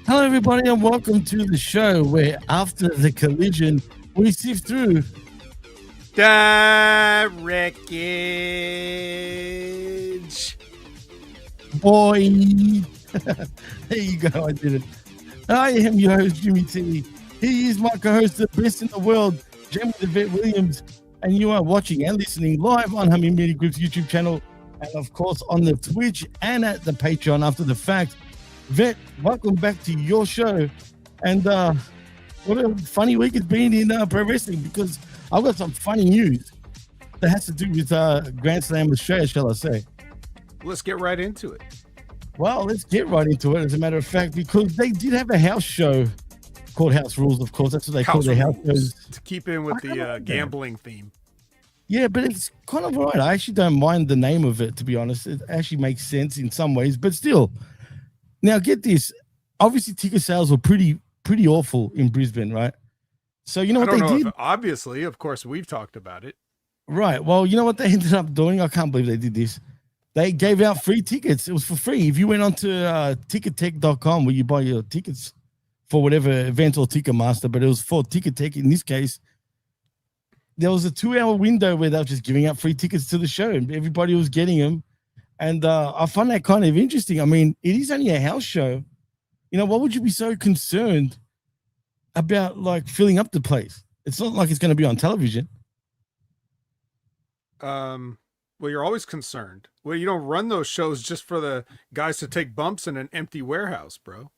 Hello, everybody, and welcome to the show where, after the collision, we sift through the wreckage. Boy. There you go. I did it. I am your host, Jimmy T. He is my co-host, the best in the world, Jamie the Vet Williams, and you are watching and listening live on Hamin Media Group's YouTube channel, and of course on the Twitch and at the Patreon after the fact. Vet, welcome back to your show, and what a funny week it's been in pro wrestling, because I've got some funny news that has to do with Grand Slam Australia, shall I say. Let's get right into it. Well, let's get right into it, as a matter of fact, because they did have a house show called House Rules, of course. That's what they call their house shows. To keep in with the gambling theme. Yeah, but it's kind of all right. I actually don't mind the name of it, to be honest. It actually makes sense in some ways, but still. Now, get this. Obviously, ticket sales were pretty awful in Brisbane, right? So, you know what they did? Obviously, of course, we've talked about it. Right. Well, you know what they ended up doing? I can't believe they did this. They gave out free tickets. It was for free. If you went onto tickettech.com, where you buy your tickets for whatever event or Ticketmaster, but it was for Tickettech in this case, there was a 2-hour window where they were just giving out free tickets to the show, and everybody was getting them. And I find that kind of interesting. I mean, it is only a house show. You know, what would you be so concerned about, like, filling up the place? It's not like it's going to be on television. Well, you're always concerned. Well, you don't run those shows just for the guys to take bumps in an empty warehouse, bro.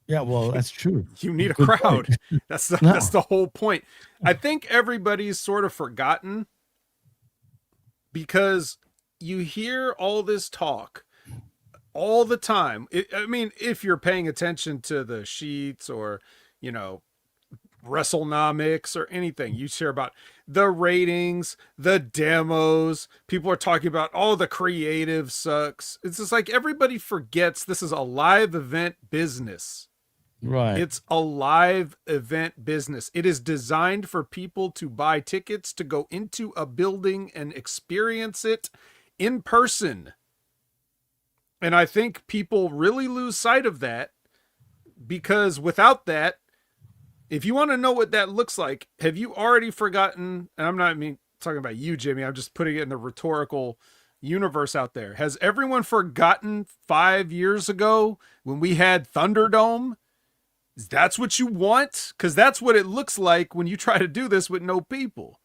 Yeah, well, that's true. You need a crowd. That's the whole point. I think everybody's sort of forgotten, because you hear all this talk all the time. I mean, if you're paying attention to the sheets or, you know, WrestleNomics or anything, you hear about the ratings, the demos. People are talking about, oh, the creative sucks. It's just like everybody forgets this is a live event business. Right. It's a live event business. It is designed for people to buy tickets to go into a building and experience it in person. And I think people really lose sight of that, because without that, if you want to know what that looks like, have you already forgotten? And I'm not talking about you, Jimmy. I'm just putting it in the rhetorical universe out there. Has everyone forgotten 5 years ago when we had Thunderdome? That's what you want? Because that's what it looks like when you try to do this with no people.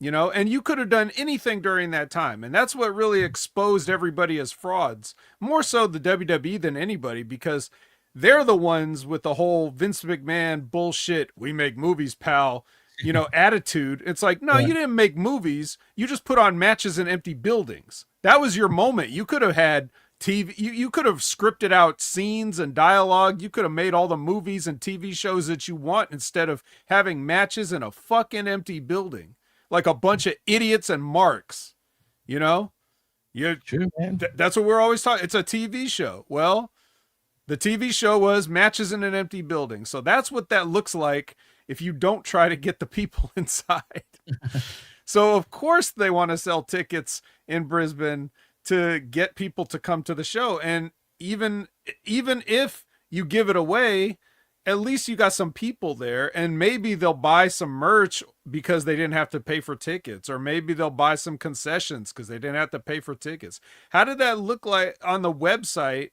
You know, and you could have done anything during that time. And that's what really exposed everybody as frauds. More so the WWE than anybody, because they're the ones with the whole Vince McMahon bullshit, we make movies, pal, you know, attitude. It's like, no, you didn't make movies. You just put on matches in empty buildings. That was your moment. You could have had TV. You could have scripted out scenes and dialogue. You could have made all the movies and TV shows that you want, instead of having matches in a fucking empty building. Like a bunch of idiots and marks, you know? True, man. That's what we're always talking. It's a TV show. Well, the TV show was matches in an empty building. So that's what that looks like if you don't try to get the people inside. So, of course, they want to sell tickets in Brisbane to get people to come to the show. And even if you give it away, at least you got some people there, and maybe they'll buy some merch because they didn't have to pay for tickets, or maybe they'll buy some concessions because they didn't have to pay for tickets. How did that look like on the website?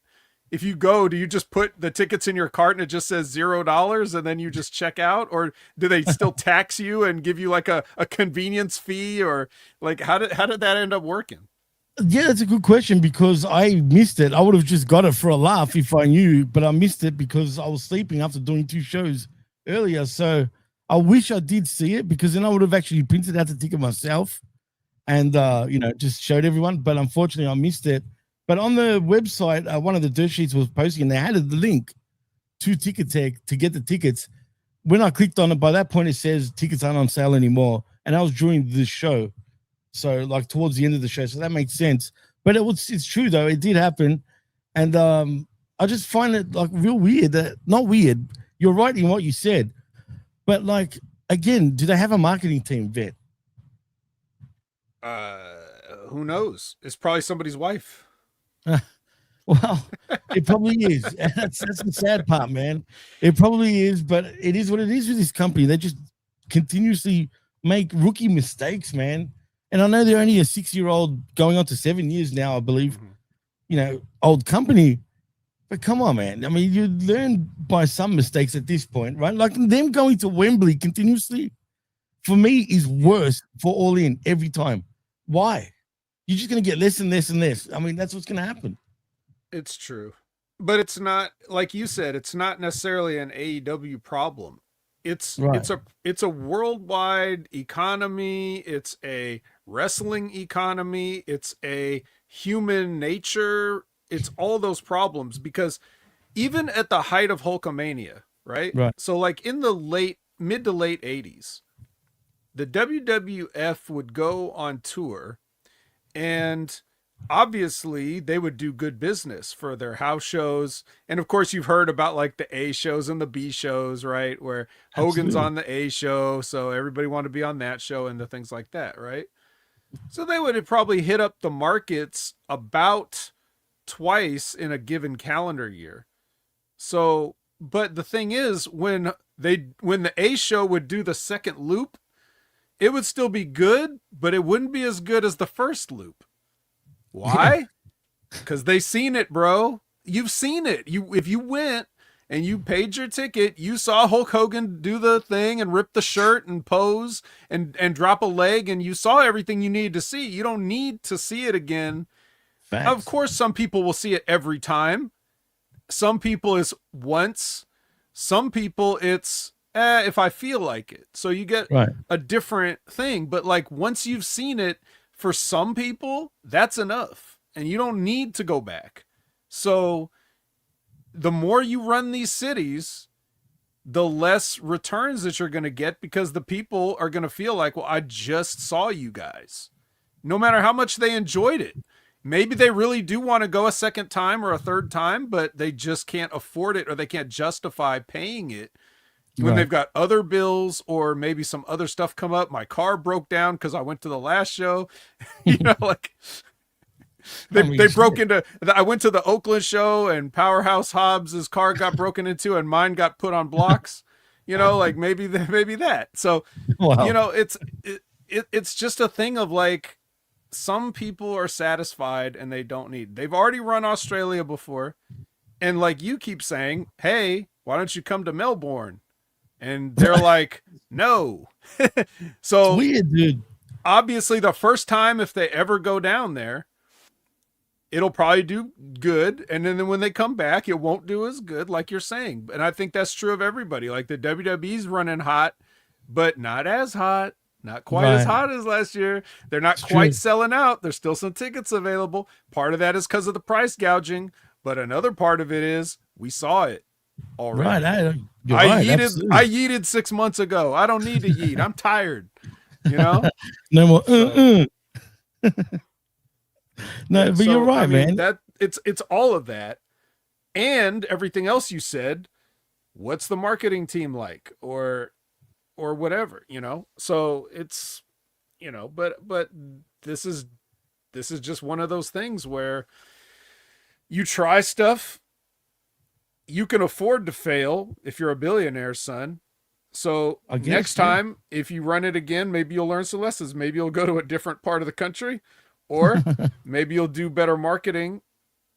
If you go, do you just put the tickets in your cart and it just says $0 and then you just check out? Or do they still tax you and give you like a convenience fee? Or like, how did that end up working? Yeah, that's a good question, because I missed it. I would have just got it for a laugh if I knew, but I missed it because I was sleeping after doing 2 shows earlier. So I wish I did see it, because then I would have actually printed out the ticket myself and, you know, just showed everyone. But unfortunately, I missed it. But on the website, one of the dirt sheets was posting, and they had the link to Tickettech to get the tickets. When I clicked on it, by that point, it says tickets aren't on sale anymore. And I was during the show. So, like, towards the end of the show. So that makes sense. But it's true, though. It did happen. And I just find it, like, real weird. Not weird. You're right in what you said. But, like, again, do they have a marketing team, Vet? Who knows? It's probably somebody's wife. Well, it probably is. And that's the sad part, man. It probably is, but it is what it is with this company. They just continuously make rookie mistakes, man. And I know they're only a 6-year-old going on to 7 years now, I believe, old company. But come on, man. I mean, you learn by some mistakes at this point, right? Like them going to Wembley continuously, for me, is worse for All In every time. Why? You're just going to get less and less and less. I mean, that's what's going to happen. It's true. But it's not, like you said, it's not necessarily an AEW problem. It's a worldwide economy. It's a wrestling economy. It's a human nature. It's all those problems, because even at the height of Hulkamania, right? So like in the mid to late 80s, the WWF would go on tour, and obviously they would do good business for their house shows. And of course you've heard about like the A shows and the B shows, right? Where Hogan's on the A show, so everybody wanted to be on that show and the things like that, right? So they would have probably hit up the markets about twice in a given calendar year. So, but the thing is, when the A show would do the second loop, it would still be good, but it wouldn't be as good as the first loop. Why? Because they seen it, bro. You've seen it. If you went and you paid your ticket, you saw Hulk Hogan do the thing and rip the shirt and pose and drop a leg, and you saw everything you needed to see. You don't need to see it again. Facts. Of course, some people will see it every time. Some people it's once. Some people it's if I feel like it. So you get a different thing. But like once you've seen it, for some people, that's enough. And you don't need to go back. So the more you run these cities, the less returns that you're going to get, because the people are going to feel like, well, I just saw you guys. No matter how much they enjoyed it. Maybe they really do want to go a second time or a third time, but they just can't afford it, or they can't justify paying it when they've got other bills, or maybe some other stuff come up. My car broke down because I went to the last show. Like they broke into, I went to the Oakland show and Powerhouse Hobbs's car got broken into and mine got put on blocks, like maybe that. So, it's just a thing of like, some people are satisfied and they don't need. They've already run Australia before. And like you keep saying, hey, why don't you come to Melbourne? And they're like, no. So it's weird, dude. Obviously the first time, if they ever go down there, it'll probably do good. And then when they come back, it won't do as good, like you're saying. And I think that's true of everybody. Like the WWE's running hot, but not as hot. Not quite as hot as last year. They're not quite selling out. There's still some tickets available. Part of that is because of the price gouging, but another part of it is we saw it already. I yeeted 6 months ago. I don't need to yeet. I'm tired. No more. No, but you're right, man. That it's all of that, and everything else you said. What's the marketing team like, or whatever, so it's, but this is just one of those things where you try stuff, you can afford to fail if you're a billionaire, son. So next time, if you run it again, maybe you'll learn some lessons. Maybe you'll go to a different part of the country, or maybe you'll do better marketing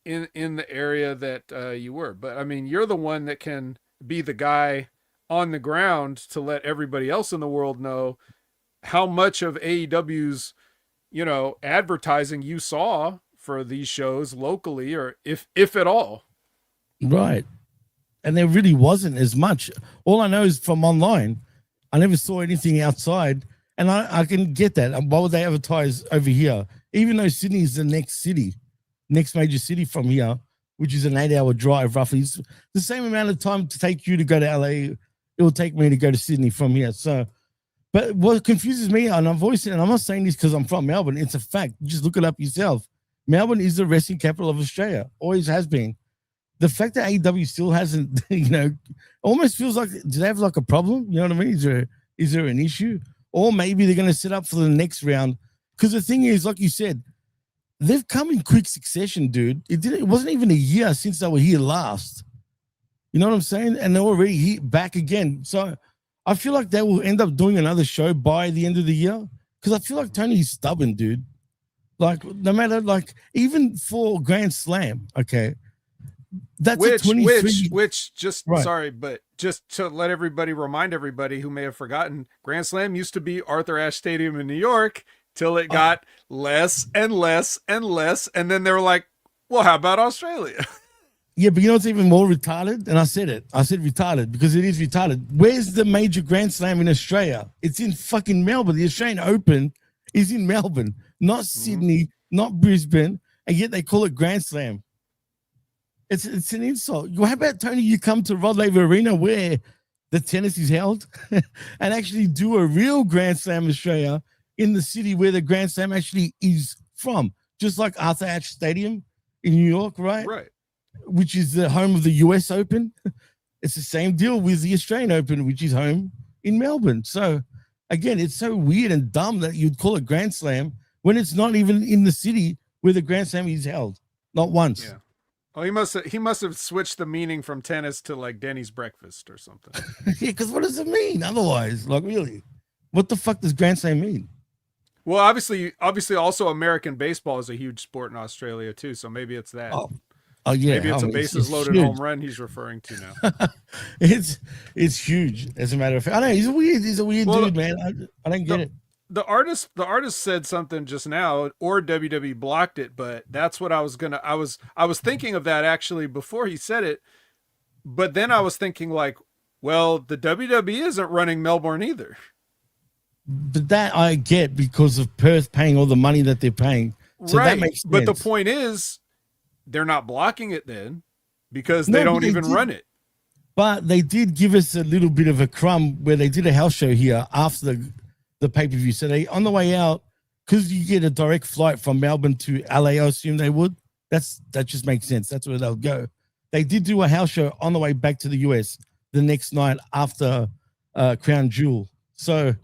in the area that you were. But I mean, you're the one that can be the guy on the ground to let everybody else in the world know how much of AEW's, advertising you saw for these shows locally, or if at all. Right. And there really wasn't as much. All I know is from online. I never saw anything outside, and I can get that. Why would they advertise over here? Even though Sydney is the next major city from here, which is an 8-hour drive roughly. It's the same amount of time to take you to go to LA. It will take me to go to Sydney from here. So, but what confuses me, and I've always said, and I'm not saying this because I'm from Melbourne, it's a fact. Just look it up yourself. Melbourne is the wrestling capital of Australia. Always has been. The fact that AEW still hasn't, almost feels like, do they have like a problem? You know what I mean? Is there an issue? Or maybe they're going to set up for the next round. Because the thing is, like you said, they've come in quick succession, dude. It wasn't even a year since they were here last. You know what I'm saying? And they're already here back again. So I feel like they will end up doing another show by the end of the year because I feel like Tony's stubborn, dude. Like no matter, like even for Grand Slam, okay, that's a 23. Which just Right. sorry, but just to let everybody remind everybody who may have forgotten, Grand Slam used to be Arthur Ashe Stadium in New York till it got less and less and less, and then they were like, "Well, how about Australia?" Yeah, but you know what's even more retarded? And I said it. I said retarded because it is retarded. Where's the major Grand Slam in Australia? It's in fucking Melbourne. The Australian Open is in Melbourne, not Sydney, not Brisbane, and yet they call it Grand Slam. It's an insult. How about, Tony, you come to Rod Laver Arena where the tennis is held and actually do a real Grand Slam Australia in the city where the Grand Slam actually is from, just like Arthur Ashe Stadium in New York, right? Right. Which is the home of the US Open. It's the same deal with the Australian Open, which is home in Melbourne. So again, it's so weird and dumb that you'd call it Grand Slam when it's not even in the city where the Grand Slam is held. Not once. Yeah. Oh, he must have switched the meaning from tennis to like Denny's breakfast or something. Yeah, because what does it mean otherwise? Like, really? What the fuck does Grand Slam mean? Well, obviously also American baseball is a huge sport in Australia too, so maybe it's that. Oh yeah. Maybe it's a bases loaded huge. home run he's referring to now. It's huge, as a matter of fact. I know he's a weird dude, man. I don't get it. The artist said something just now, or WWE blocked it, but that's what I was thinking of that actually before he said it. But then I was thinking like, well, the WWE isn't running Melbourne either. But that I get because of Perth paying all the money that they're paying. So right. That makes sense. But the point is, they're not blocking it then because they don't even run it. But they did give us a little bit of a crumb where they did a house show here after the pay-per-view. So they, on the way out, because you get a direct flight from Melbourne to LA, I assume they would. That just makes sense. That's where they'll go. They did do a house show on the way back to the US the next night after Crown Jewel. So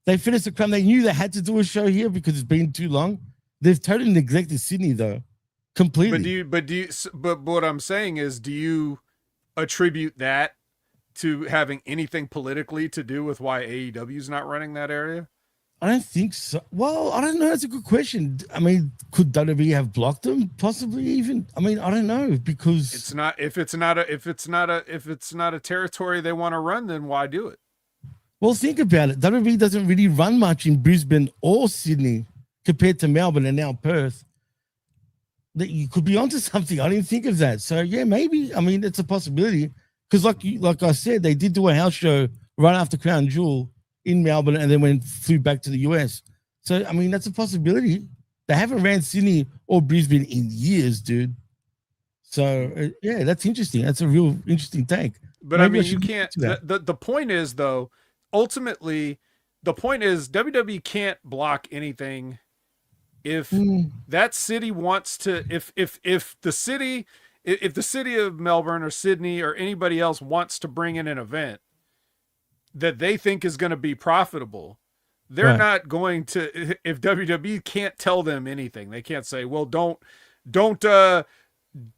they finished the crown. They knew they had to do a show here because it's been too long. They've totally neglected Sydney though, completely. But what I'm saying is, do you attribute that to having anything politically to do with why AEW is not running that area? I don't think so. Well, I don't know. That's a good question. I mean, could WWE have blocked them? Possibly even. I mean, I don't know because it's not. If it's not a territory they want to run, then why do it? Well, think about it. WWE doesn't really run much in Brisbane or Sydney compared to Melbourne and now Perth. That you could be onto something. I didn't think of that. So yeah, maybe. I mean, it's a possibility because, like I said, they did do a house show right after Crown Jewel in Melbourne and then flew back to the US. So I mean, that's a possibility. They haven't ran Sydney or Brisbane in years, dude. So yeah, that's interesting. That's a real interesting take. But maybe I mean, you can't. The point is though. Ultimately, the point is WWE can't block anything if that city wants to. If the city of Melbourne or Sydney or anybody else wants to bring in an event that they think is going to be profitable, they're not going to. If WWE can't tell them anything, they can't say, "Well, don't let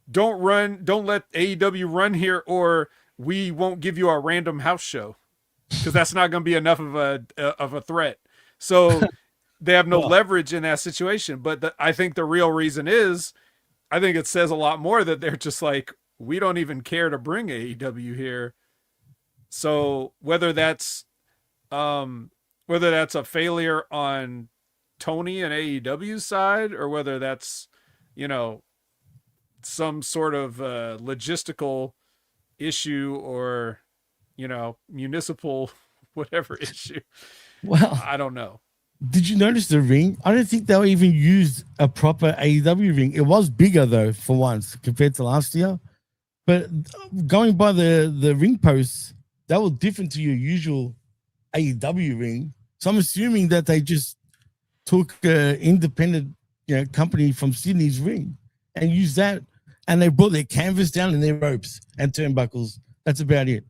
AEW run here, or we won't give you a random house show." Because that's not going to be enough of a threat. So they have no leverage in that situation. But I think the real reason is, I think it says a lot more that they're just like, we don't even care to bring AEW here. So whether that's a failure on Tony and AEW's side, or whether that's, some sort of logistical issue or municipal whatever issue. Well, I don't know. Did you notice the ring? I don't think they'll even use a proper AEW ring. It was bigger though for once compared to last year. But going by the ring posts, that was different to your usual AEW ring. So I'm assuming that they just took an independent company from Sydney's ring and used that, and they brought their canvas down and their ropes and turnbuckles. That's about it.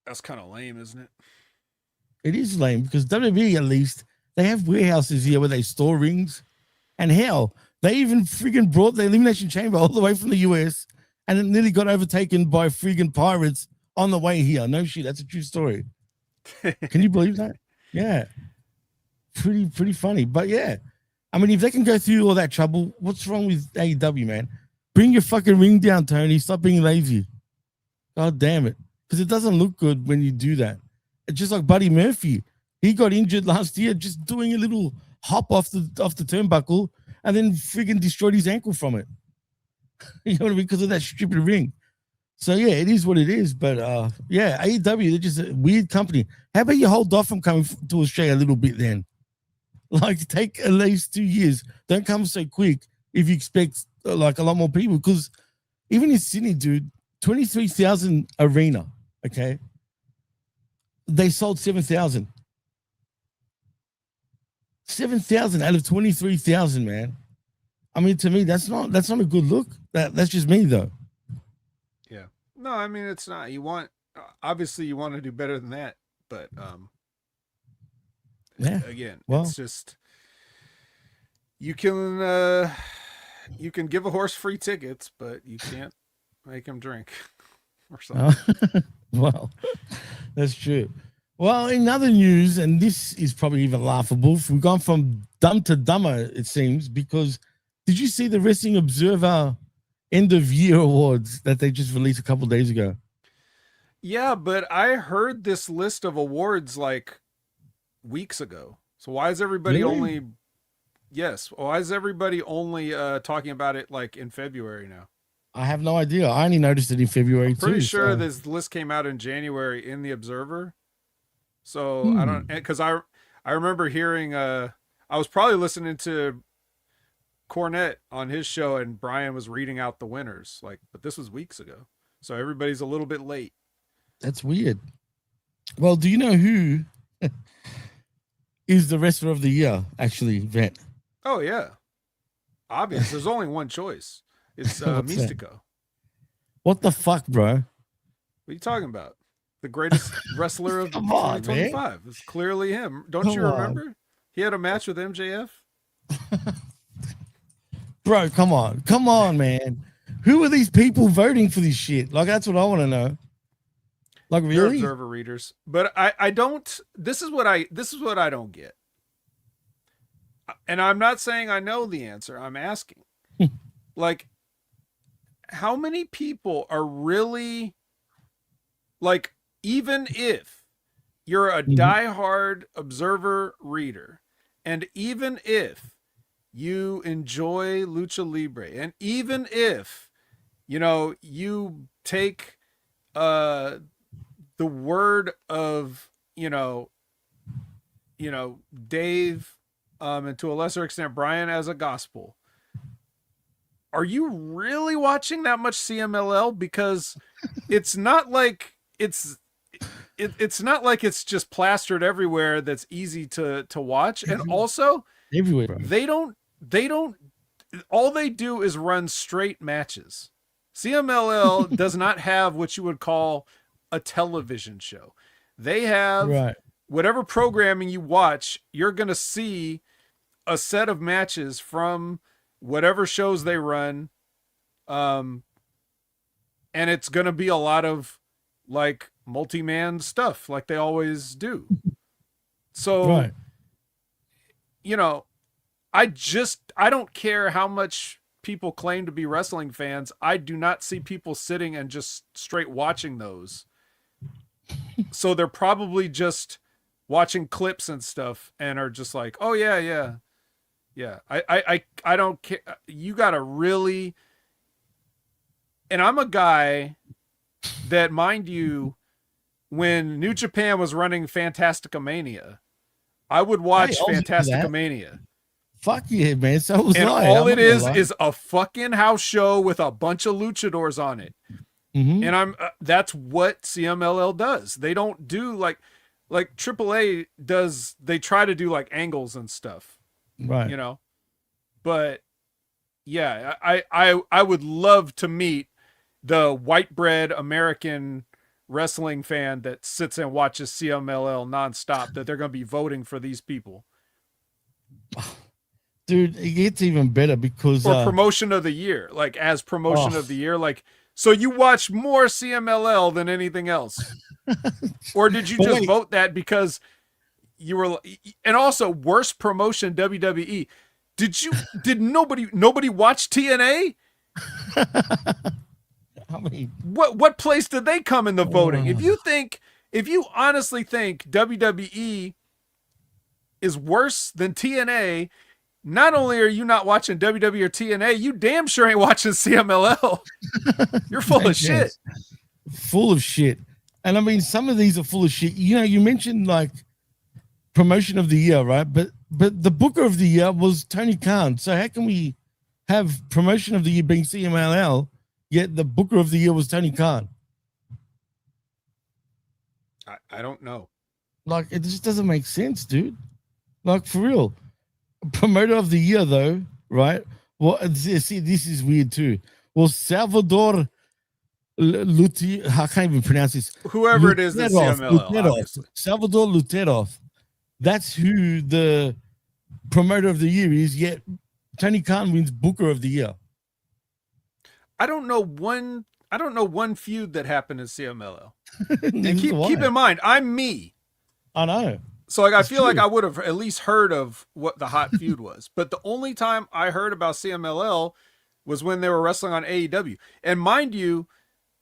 That's kind of lame, isn't it? It is lame because WWE, at least, they have warehouses here where they store rings And hell, they even friggin' brought the Elimination Chamber all the way from the US and it nearly got overtaken by friggin' pirates on the way here. No shit, that's a true story. Can you believe that? Yeah. Pretty funny. But yeah, I mean, if they can go through all that trouble, what's wrong with AEW, man? Bring your fucking ring down, Tony. Stop being lazy. God damn it. Because it doesn't look good when you do that. It's just like Buddy Murphy. He got injured last year just doing a little hop off the turnbuckle and then friggin' destroyed his ankle from it. You know what I mean? Because of that stupid ring. So yeah, it is what it is. But yeah, AEW, they're just a weird company. How about you hold off from coming to Australia a little bit then? Like, take at least 2 years. Don't come so quick if you expect like a lot more people. Because even in Sydney, dude, 23,000 arena, okay? They sold 7,000. 7,000 out of 23,000, man. I mean, to me, that's not a good look. That's just me, though. Yeah. No, I mean, it's not. You want, obviously, you want to do better than that, but yeah. Again, well, it's just you can give a horse free tickets, but you can't make him drink or something. Well, that's true. Well, in other news, and this is probably even laughable, we've gone from dumb to dumber, it seems, because did you see the Wrestling Observer end of year awards that they just released a couple of days ago? Yeah, but I heard this list of awards like weeks ago. So why is everybody only talking about it like in February now? I have no idea. I only noticed it in February too. Pretty sure this list came out in January in the Observer. So I don't, because I remember hearing I was probably listening to Cornette on his show and Brian was reading out the winners, like, but this was weeks ago. So everybody's a little bit late. That's weird. Well, do you know who is the wrestler of the year, actually, Vent? Oh, yeah. Obvious. There's only one choice. It's Mystico. That? What the fuck, bro? What are you talking about? The greatest wrestler of 2025. It's clearly him. Don't you remember? He had a match with MJF. Bro, come on, man. Who are these people voting for this shit? Like, that's what I want to know. Like, really? They're Observer readers. But I don't. This is what I don't get. And I'm not saying I know the answer. I'm asking. Like, how many people are really, like, even if you're a diehard Observer reader, and even if you enjoy Lucha Libre, and even if, you take the word of, Dave, and to a lesser extent, Brian as a gospel, are you really watching that much CMLL? Because it's not like it's not like it's just plastered everywhere that's easy to watch. And also everywhere, they don't all they do is run straight matches. CMLL does not have what you would call a television show. They have whatever programming you watch, you're going to see a set of matches from whatever shows they run. And it's going to be a lot of like multi-man stuff like they always do. So, I don't care how much people claim to be wrestling fans. I do not see people sitting and just straight watching those. So they're probably just watching clips and stuff and are just like, oh yeah. I don't care. You gotta really, and I'm a guy that, mind you, when New Japan was running Fantasticamania, I would watch Fantasticamania. Fuck yeah, man. So was all it is a fucking house show with a bunch of luchadors on it. And that's what CMLL does. They don't do like AAA does. They try to do like angles and stuff, right? But yeah, I would love to meet the white bread American wrestling fan that sits and watches CMLL nonstop, that they're going to be voting for these people. dude, it gets even better because Or promotion of the year, like as promotion oh, of the year, like so you watch more CMLL than anything else, or did you but just wait, vote that because you were? And also, worst promotion WWE. Did nobody watch TNA? I mean, What place did they come in the voting? oh, If you honestly think WWE is worse than TNA, not only are you not watching WWE or TNA, you damn sure ain't watching CMLL. You're full of shit. full of shit. And I mean, some of these are full of shit. You know, you mentioned like promotion of the year, right? But the booker of the year was Tony Khan. So how can we have promotion of the year being CMLL, yet the booker of the year was Tony Khan? I don't know. Like, it just doesn't make sense, dude. Like, for real. Promoter of the year, though, right? Well, see, this is weird too. Well, Salvador Luti, I can't even pronounce this. Whoever it is that's CMLL, obviously. Salvador Luterov. That's who the promoter of the year is, yet Tony Khan wins Booker of the Year. I don't know one feud that happened in CMLL. And keep in mind, I'm me. I know. So like I feel like I would have at least heard of what the hot feud was. But the only time I heard about CMLL was when they were wrestling on AEW. And mind you,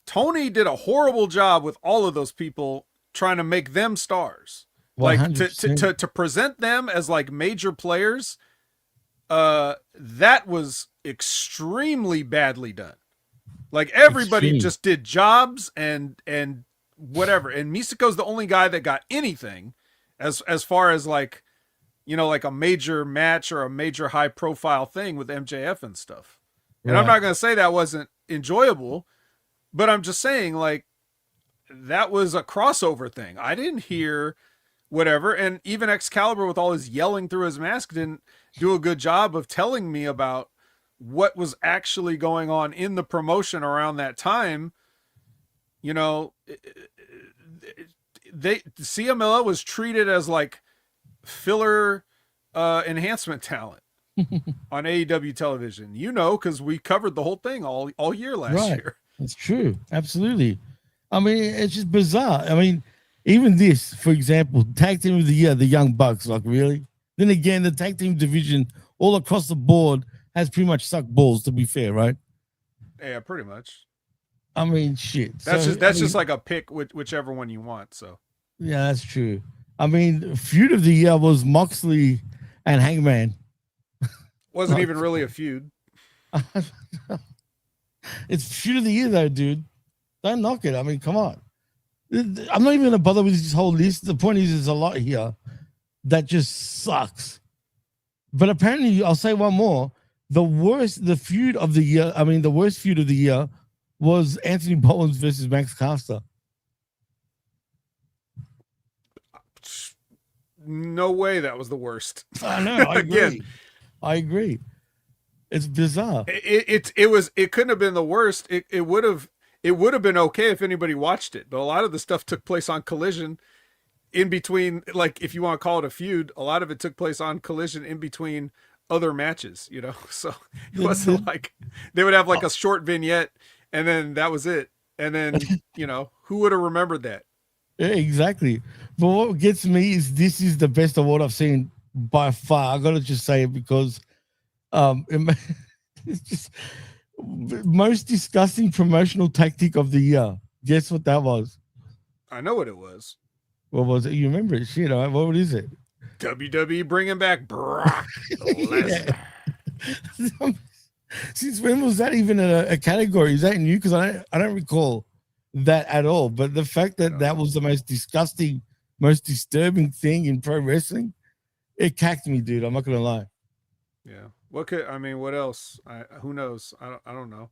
Tony did a horrible job with all of those people trying to make them stars. 100%. Like to present them as like major players, that was extremely badly done. Like everybody just did jobs and whatever. And Misako's the only guy that got anything as far as like, you know, like a major match or a major high profile thing with MJF and stuff. And I'm not going to say that wasn't enjoyable, but I'm just saying like that was a crossover thing. I didn't hear whatever. And even Excalibur with all his yelling through his mask didn't do a good job of telling me about what was actually going on in the promotion around that time. You know, CMLL was treated as like filler enhancement talent on AEW television, you know, because we covered the whole thing all year last year. It's true. Absolutely. I mean, it's just bizarre. I mean, even this, for example, tag team of the year, the Young Bucks, like really? Then again, the tag team division all across the board has pretty much sucked balls, to be fair, right? Yeah, pretty much. I mean, shit. That's just like a pick whichever one you want. So yeah, that's true. I mean, feud of the year was Moxley and Hangman. Wasn't even really a feud. It's feud of the year, though, dude. Don't knock it. I mean, come on. I'm not even going to bother with this whole list. The point is, there's a lot here that just sucks. But apparently, I'll say one more. The worst feud of the year was Anthony Bowens versus Max Caster. No way that was the worst. I know. I agree. Again, I agree. It's bizarre. It couldn't have been the worst. It would have been okay if anybody watched it. But a lot of the stuff took place on Collision in between, like if you want to call it a feud, a lot of it took place on Collision in between other matches, you know. So it wasn't like they would have like a short vignette and then that was it. And then, you know, who would have remembered that? Yeah, exactly. But what gets me is this is the best award I've seen by far. I gotta just say it because it's just most disgusting promotional tactic of the year. Guess what that was? I know what it was. What was it? You remember it? Shit, all right. What is it? WWE bringing back Brock Lesnar. Since when was that even a category? Is that new? Because I don't recall that at all. But the fact that that was the most disgusting, most disturbing thing in pro wrestling, it cacked me, dude. I'm not gonna lie. Yeah. What else? Who knows? I don't know.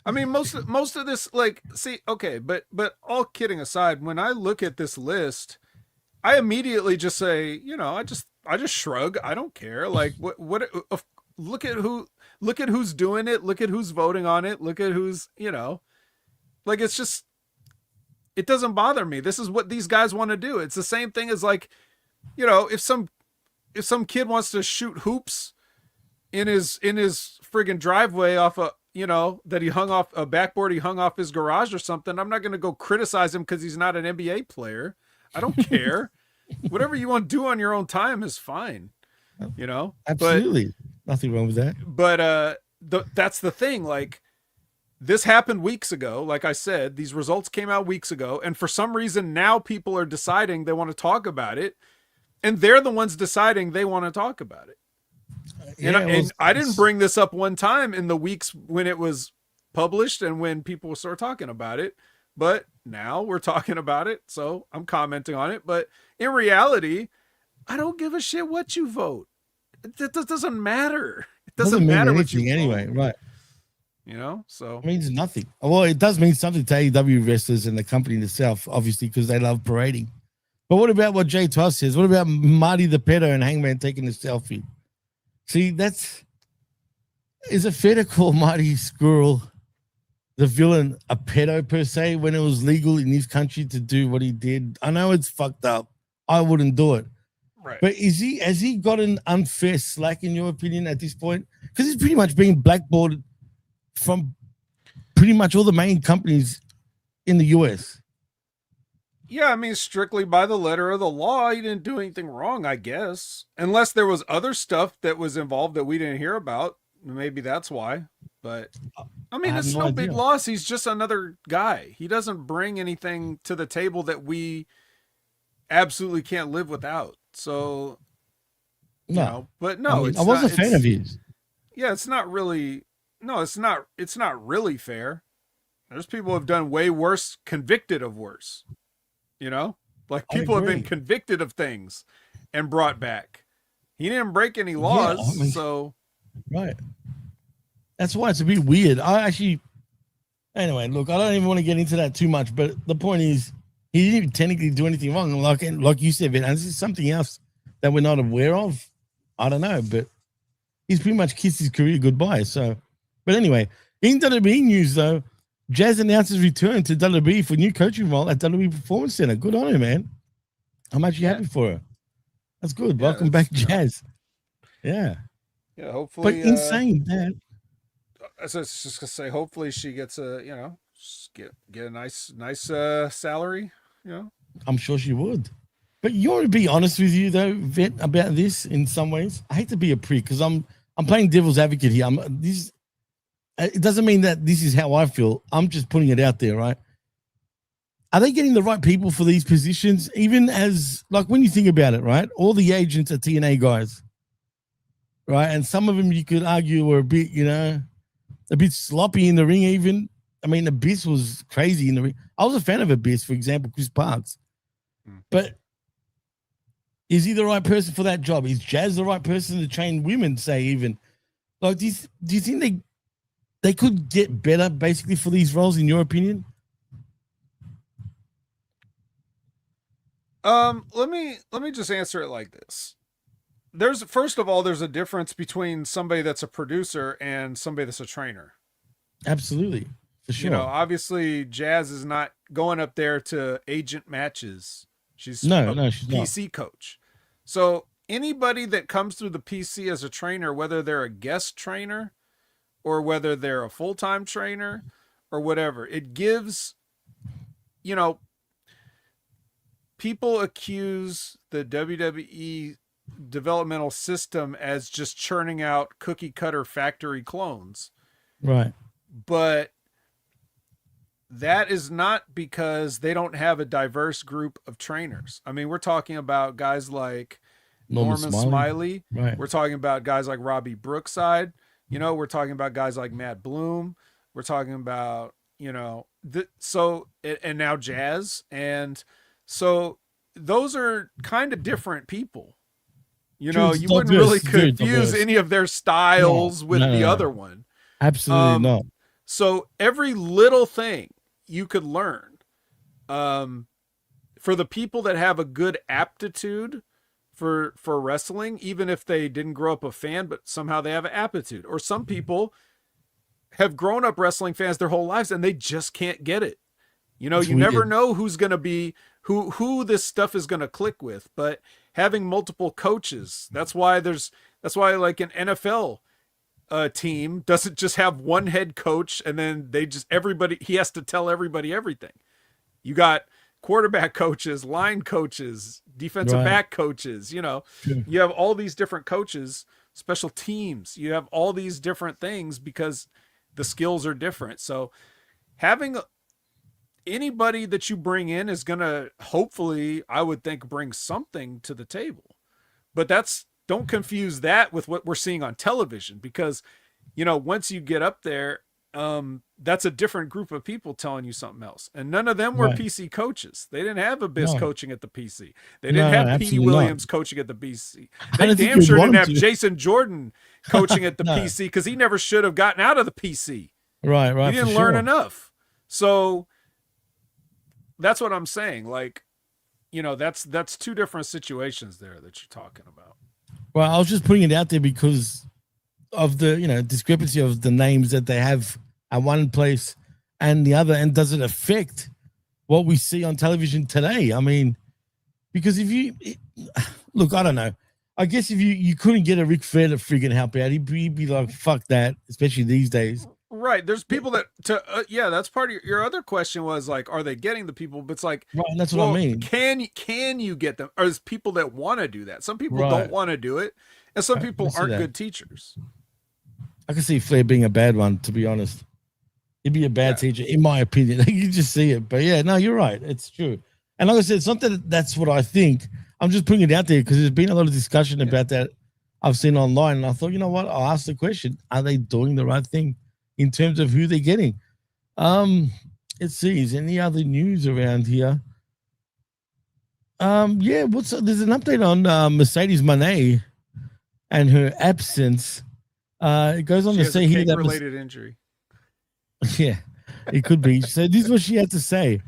I mean, most of this, like, see, okay, but all kidding aside, when I look at this list, I immediately just say, you know, I just shrug. I don't care. Like, look at who's doing it. Look at who's voting on it. Look at who's, you know, like, it's just, it doesn't bother me. This is what these guys want to do. It's the same thing as like, you know, if some kid wants to shoot hoops in his friggin' driveway off a, you know, that he hung off a backboard he hung off his garage or something, I'm not going to go criticize him because he's not an NBA player. I don't care. Whatever you want to do on your own time is fine, you know. Absolutely, nothing wrong with that. But that's the thing. Like, this happened weeks ago. Like I said, these results came out weeks ago, and for some reason now people are deciding they want to talk about it, and they're the ones deciding they want to talk about it. And I didn't bring this up one time in the weeks when it was published and when people started talking about it, but now we're talking about it, so I'm commenting on it. But in reality, I don't give a shit what you vote. It doesn't matter. It doesn't matter what you vote. Anyway, right? You know, so it means nothing. Well, it does mean something to AEW wrestlers and the company itself, obviously, because they love parading. But what about what J12 says? What about Marty the pedo and Hangman taking a selfie? See, is it fair to call Marty Squirrel, the villain, a pedo per se when it was legal in this country to do what he did? I know it's fucked up. I wouldn't do it. Right. But has he got an unfair slack in your opinion at this point? Because he's pretty much being blackballed from pretty much all the main companies in the US. Yeah, I mean, strictly by the letter of the law, he didn't do anything wrong, I guess. Unless there was other stuff that was involved that we didn't hear about. Maybe that's why. But, I mean, it's no big loss. He's just another guy. He doesn't bring anything to the table that we absolutely can't live without. So, you know, but no, I wasn't a fan of his. Yeah, it's not really, no, it's not really fair. There's people who have done way worse, convicted of worse. You know, like people have been convicted of things and brought back. He didn't break any laws, so right. That's why it's a bit weird. Anyway, look, I don't even want to get into that too much, but the point is, he didn't even technically do anything wrong. Like you said, and this is something else that we're not aware of. I don't know, but he's pretty much kissed his career goodbye. So, but anyway, in WWE news though, Jazz announced his return to WWE for new coaching role at WWE Performance Center. Good on her, man. I'm actually happy for her. That's good. Yeah, welcome back, Jazz. Yeah. Yeah, hopefully. But in saying that, I was just gonna say, hopefully she gets get a nice salary. You know, I'm sure she would. But you want to be honest with you though, Vet, about this in some ways. I hate to be a prick because I'm playing devil's advocate here. It doesn't mean that this is how I feel. I'm just putting it out there, right? Are they getting the right people for these positions? Even as, like, when you think about it, right? All the agents are TNA guys, right? And some of them you could argue were a bit, a bit sloppy in the ring even. I mean, Abyss was crazy in the ring. I was a fan of Abyss, for example, Chris Parks. But is he the right person for that job? Is Jazz the right person to train women, say, even? Like, do you think they could get better, basically, for these roles, in your opinion? Let me just answer it like this. First of all, there's a difference between somebody that's a producer and somebody that's a trainer. Absolutely, for sure. Obviously, Jazz is not going up there to agent matches. She's she's PC not. Coach. So anybody that comes through the PC as a trainer, whether they're a guest trainer or whether they're a full-time trainer or whatever, it gives, people accuse the WWE developmental system as just churning out cookie cutter factory clones. Right. But that is not because they don't have a diverse group of trainers. I mean, we're talking about guys like Norman Smiley. Right. We're talking about guys like Robbie Brookside. We're talking about guys like Matt Bloom. We're talking about, and now Jazz. And so those are kind of different people. You wouldn't really confuse any of their styles with the other one. Absolutely not. So every little thing you could learn, for the people that have a good aptitude for wrestling, even if they didn't grow up a fan, but somehow they have an aptitude. Or some people have grown up wrestling fans their whole lives and they just can't get it. You never know who's going to be, who this stuff is going to click with, but having multiple coaches, that's why like in NFL, team doesn't just have one head coach and then he has to tell everybody everything. You got quarterback coaches, line coaches, defensive back coaches, you have all these different coaches, special teams. You have all these different things because the skills are different. So having anybody that you bring in is going to hopefully, I would think, bring something to the table. But don't confuse that with what we're seeing on television, because, once you get up there, that's a different group of people telling you something else. And none of them were PC coaches. They didn't have Abyss coaching at the PC. They didn't have Petey Williams coaching at the PC. They damn sure didn't have Jason Jordan coaching at the PC, because he never should have gotten out of the PC. Right. He didn't learn enough. So that's what I'm saying. Like, that's two different situations there that you're talking about. Well, I was just putting it out there because of the, discrepancy of the names that they have at one place and the other. And does it affect what we see on television today? I mean, because look, I don't know. I guess if you couldn't get a Ric Flair to freaking help out, he'd be like, fuck that, especially these days. Right. There's people that that's part of your other question was like, are they getting the people? But it's like, right, that's what I mean. Can you get them? Or there's people that want to do that. Some people don't want to do it, and some people aren't good teachers. I can see Flair being a bad one, to be honest. He'd be a bad teacher, in my opinion. You just see it. But yeah, no, you're right. It's true. And like I said, it's not that that's what I think. I'm just putting it out there because there's been a lot of discussion about that I've seen online. And I thought, you know what? I'll ask the question. Are they doing the right thing in terms of who they're getting? Let's see. Is any other news around here? There's an update on Mercedes Moné and her absence. It goes on to say here that related injury. Yeah, it could be. So this is what she had to say.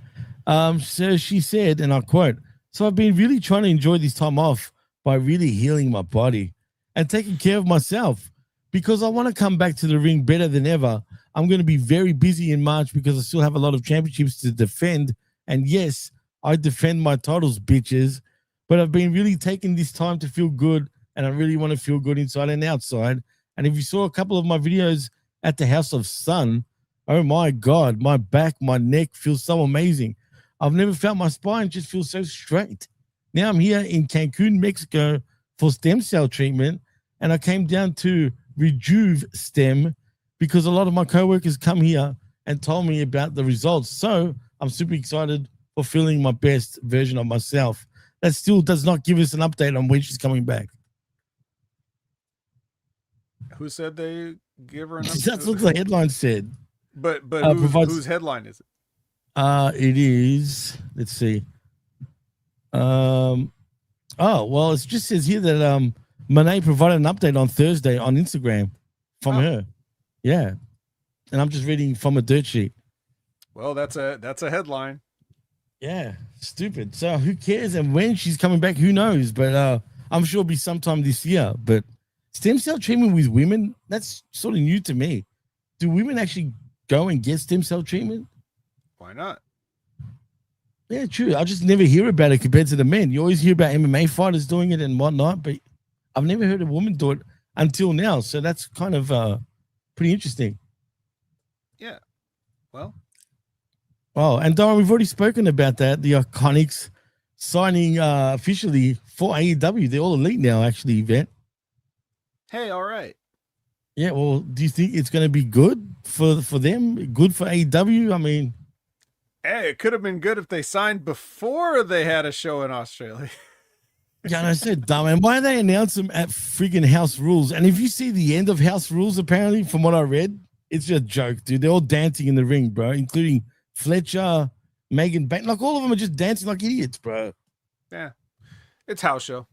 So she said, and I quote, "So I've been really trying to enjoy this time off by really healing my body and taking care of myself because I want to come back to the ring better than ever. I'm going to be very busy in March because I still have a lot of championships to defend. And yes, I defend my titles, bitches. But I've been really taking this time to feel good, and I really want to feel good inside and outside. And if you saw a couple of my videos at the House of Sun, oh my God, my back, my neck feels so amazing. I've never felt my spine just feel so straight. Now I'm here in Cancun, Mexico for stem cell treatment, and I came down to Rejuve Stem because a lot of my coworkers come here and told me about the results. So I'm super excited for feeling my best version of myself. That still does not give us an update on when she's coming back." Who said they give her an update? That's what the headline said. But whose headline is it? It is. Let's see. It just says here that Moné provided an update on Thursday on Instagram from her. Yeah, and I'm just reading from a dirt sheet. Well, that's a headline. Yeah, stupid. So who cares? And when she's coming back, who knows? But I'm sure it'll be sometime this year. But stem cell treatment with women, that's sort of new to me. Do women actually go and get stem cell treatment? Why not? Yeah, true. I just never hear about it compared to the men. You always hear about MMA fighters doing it and whatnot, but I've never heard a woman do it until now. So that's kind of pretty interesting. Yeah. Well. Oh, and Don, we've already spoken about that. The Iconics signing officially for AEW. They're all elite now, actually, Yvette. Hey, all right. Yeah, well, do you think it's going to be good for them? Good for AEW? I mean, hey, it could have been good if they signed before they had a show in Australia. Yeah, and I said, dumb. And why they announce them at freaking House Rules? And if you see the end of House Rules, apparently, from what I read, it's just a joke, dude. They're all dancing in the ring, bro, including Fletcher, Megan Bank. Like, all of them are just dancing like idiots, bro. Yeah. It's house show.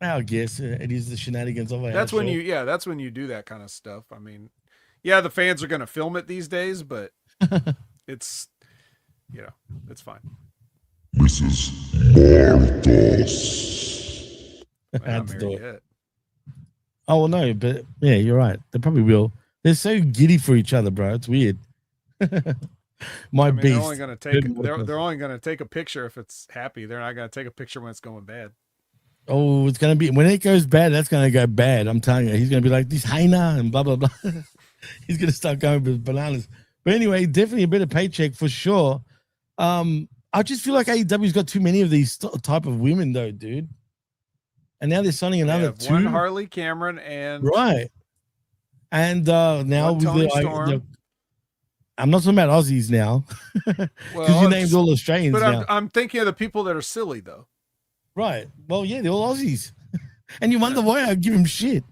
I guess it is the shenanigans of a that's house when show. that's when you do that kind of stuff. I mean, yeah, the fans are going to film it these days, but it's, it's fine. Mrs. Martos. Not married yet. Oh, well, no, but yeah, you're right. They probably will. They're so giddy for each other, bro. It's weird. Beast. They're only going to take a picture if it's happy. They're not going to take a picture when it's going bad. Oh, it's gonna be when it goes bad. That's gonna go bad. I'm telling you, he's gonna be like this hyena and blah blah blah. He's gonna start going with bananas. But anyway, definitely a better paycheck for sure. I just feel like AEW's got too many of these type of women, though, dude. And now they're signing another two. One Harley Cameron and right. And now with Tony Storm. I'm not talking about Aussies now, because you named all Australians. But I'm thinking of the people that are silly though. Right. Well, yeah, they're all Aussies, and you wonder why I give them shit.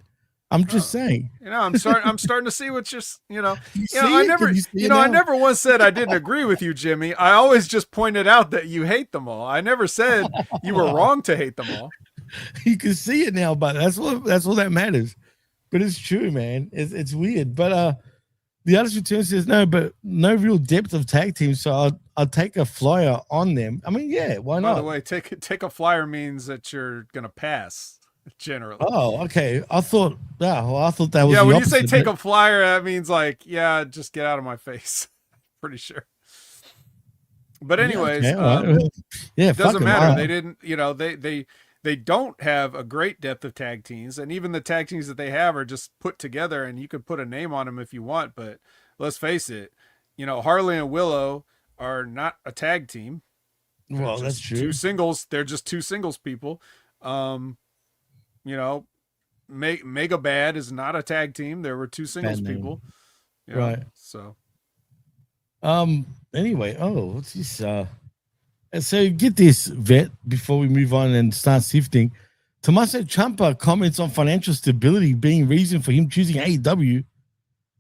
I'm just saying. I'm starting to see what's just, I never once said I didn't agree with you, Jimmy. I always just pointed out that you hate them all. I never said you were wrong to hate them all. You can see it now, but that's all that matters. But it's true, man. It's weird. But the Artist Return says no, but no real depth of tag teams. So I'll take a flyer on them. I mean, yeah, why not? By the way, take a flyer means that you're gonna pass. Generally. Oh, okay. I thought that was when you say take a flyer, that means like, just get out of my face. Pretty sure. But anyways, it doesn't matter. They didn't, they don't have a great depth of tag teams, and even the tag teams that they have are just put together, and you could put a name on them if you want, but let's face it, Harley and Willow are not a tag team. Well, that's true. Two singles. They're just two singles people. Mega Bad is not a tag team. There were two singles people. Right. So anyway, what's this? So get this, Vet, before we move on and start sifting. Tommaso Ciampa comments on financial stability being reason for him choosing AEW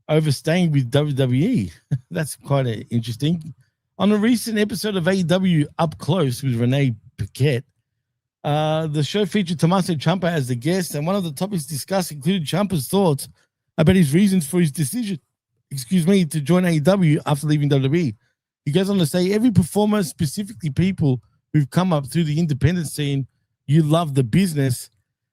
over staying with WWE. That's quite interesting. On a recent episode of AEW Up Close with Renee Paquette, the show featured Tommaso Ciampa as the guest, and one of the topics discussed included Ciampa's thoughts about his reasons for his decision, to join AEW after leaving WWE. He goes on to say, every performer, specifically people who've come up through the independent scene, you love the business,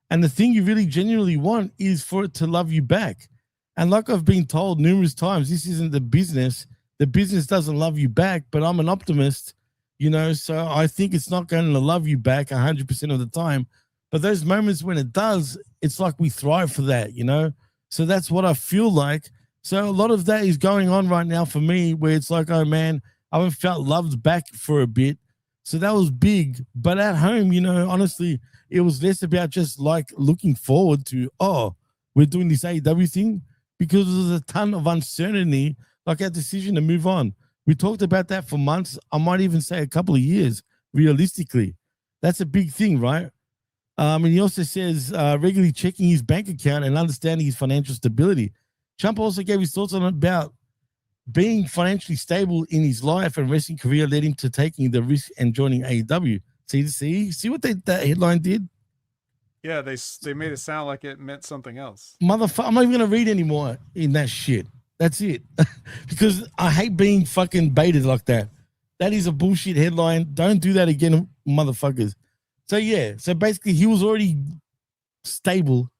and the thing you really genuinely want is for it to love you back. And like I've been told numerous times, this isn't the business. The business doesn't love you back, but I'm an optimist. So I think it's not going to love you back 100% of the time. But those moments when it does, it's like we thrive for that, So that's what I feel like. So a lot of that is going on right now for me, where it's like, oh, man, I haven't felt loved back for a bit. So that was big. But at home, honestly, it was less about just like looking forward to, we're doing this AEW thing, because there's a ton of uncertainty, like our decision to move on. We talked about that for months. I might even say a couple of years, realistically. That's a big thing, right? And he also says regularly checking his bank account and understanding his financial stability. Ciampa also gave his thoughts on about being financially stable in his life and wrestling career led him to taking the risk and joining AEW. See what that headline did? Yeah, they made it sound like it meant something else. Motherfucker, I'm not even going to read anymore in that shit. That's it. Because I hate being fucking baited like that. That is a bullshit headline. Don't do that again, motherfuckers. So, yeah. So, basically, he was already stable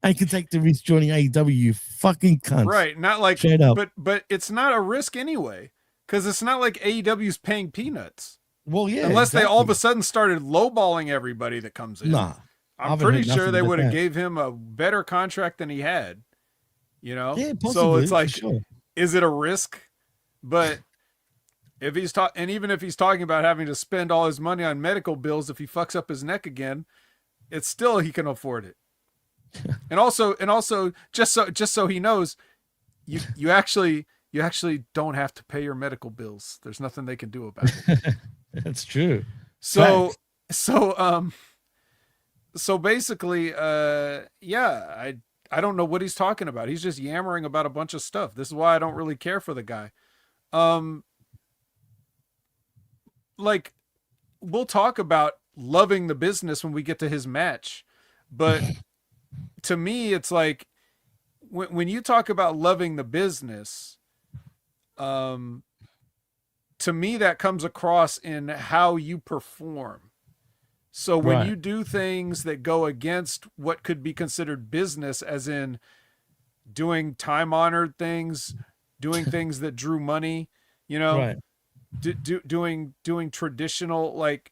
and could take the risk joining AEW, you fucking cunt. Right. Not like, straight up. But it's not a risk anyway, because it's not like AEW's paying peanuts. Well, yeah. Unless they all of a sudden started lowballing everybody that comes in. Nah. I'm pretty sure they would have gave him a better contract than he had. Yeah, possibly. So it's like, sure. Is it a risk? But if he's even if he's talking about having to spend all his money on medical bills if he fucks up his neck again, it's still he can afford it. and also just so he knows, you actually don't have to pay your medical bills. There's nothing they can do about it. That's true. So basically, I don't know what he's talking about. He's just yammering about a bunch of stuff. This is why I don't really care for the guy. Like, we'll talk about loving the business when we get to his match. But to me, it's like, when you talk about loving the business, to me, that comes across in how you perform. So when you do things that go against what could be considered business, as in doing time-honored things, doing things that drew money, doing traditional, like,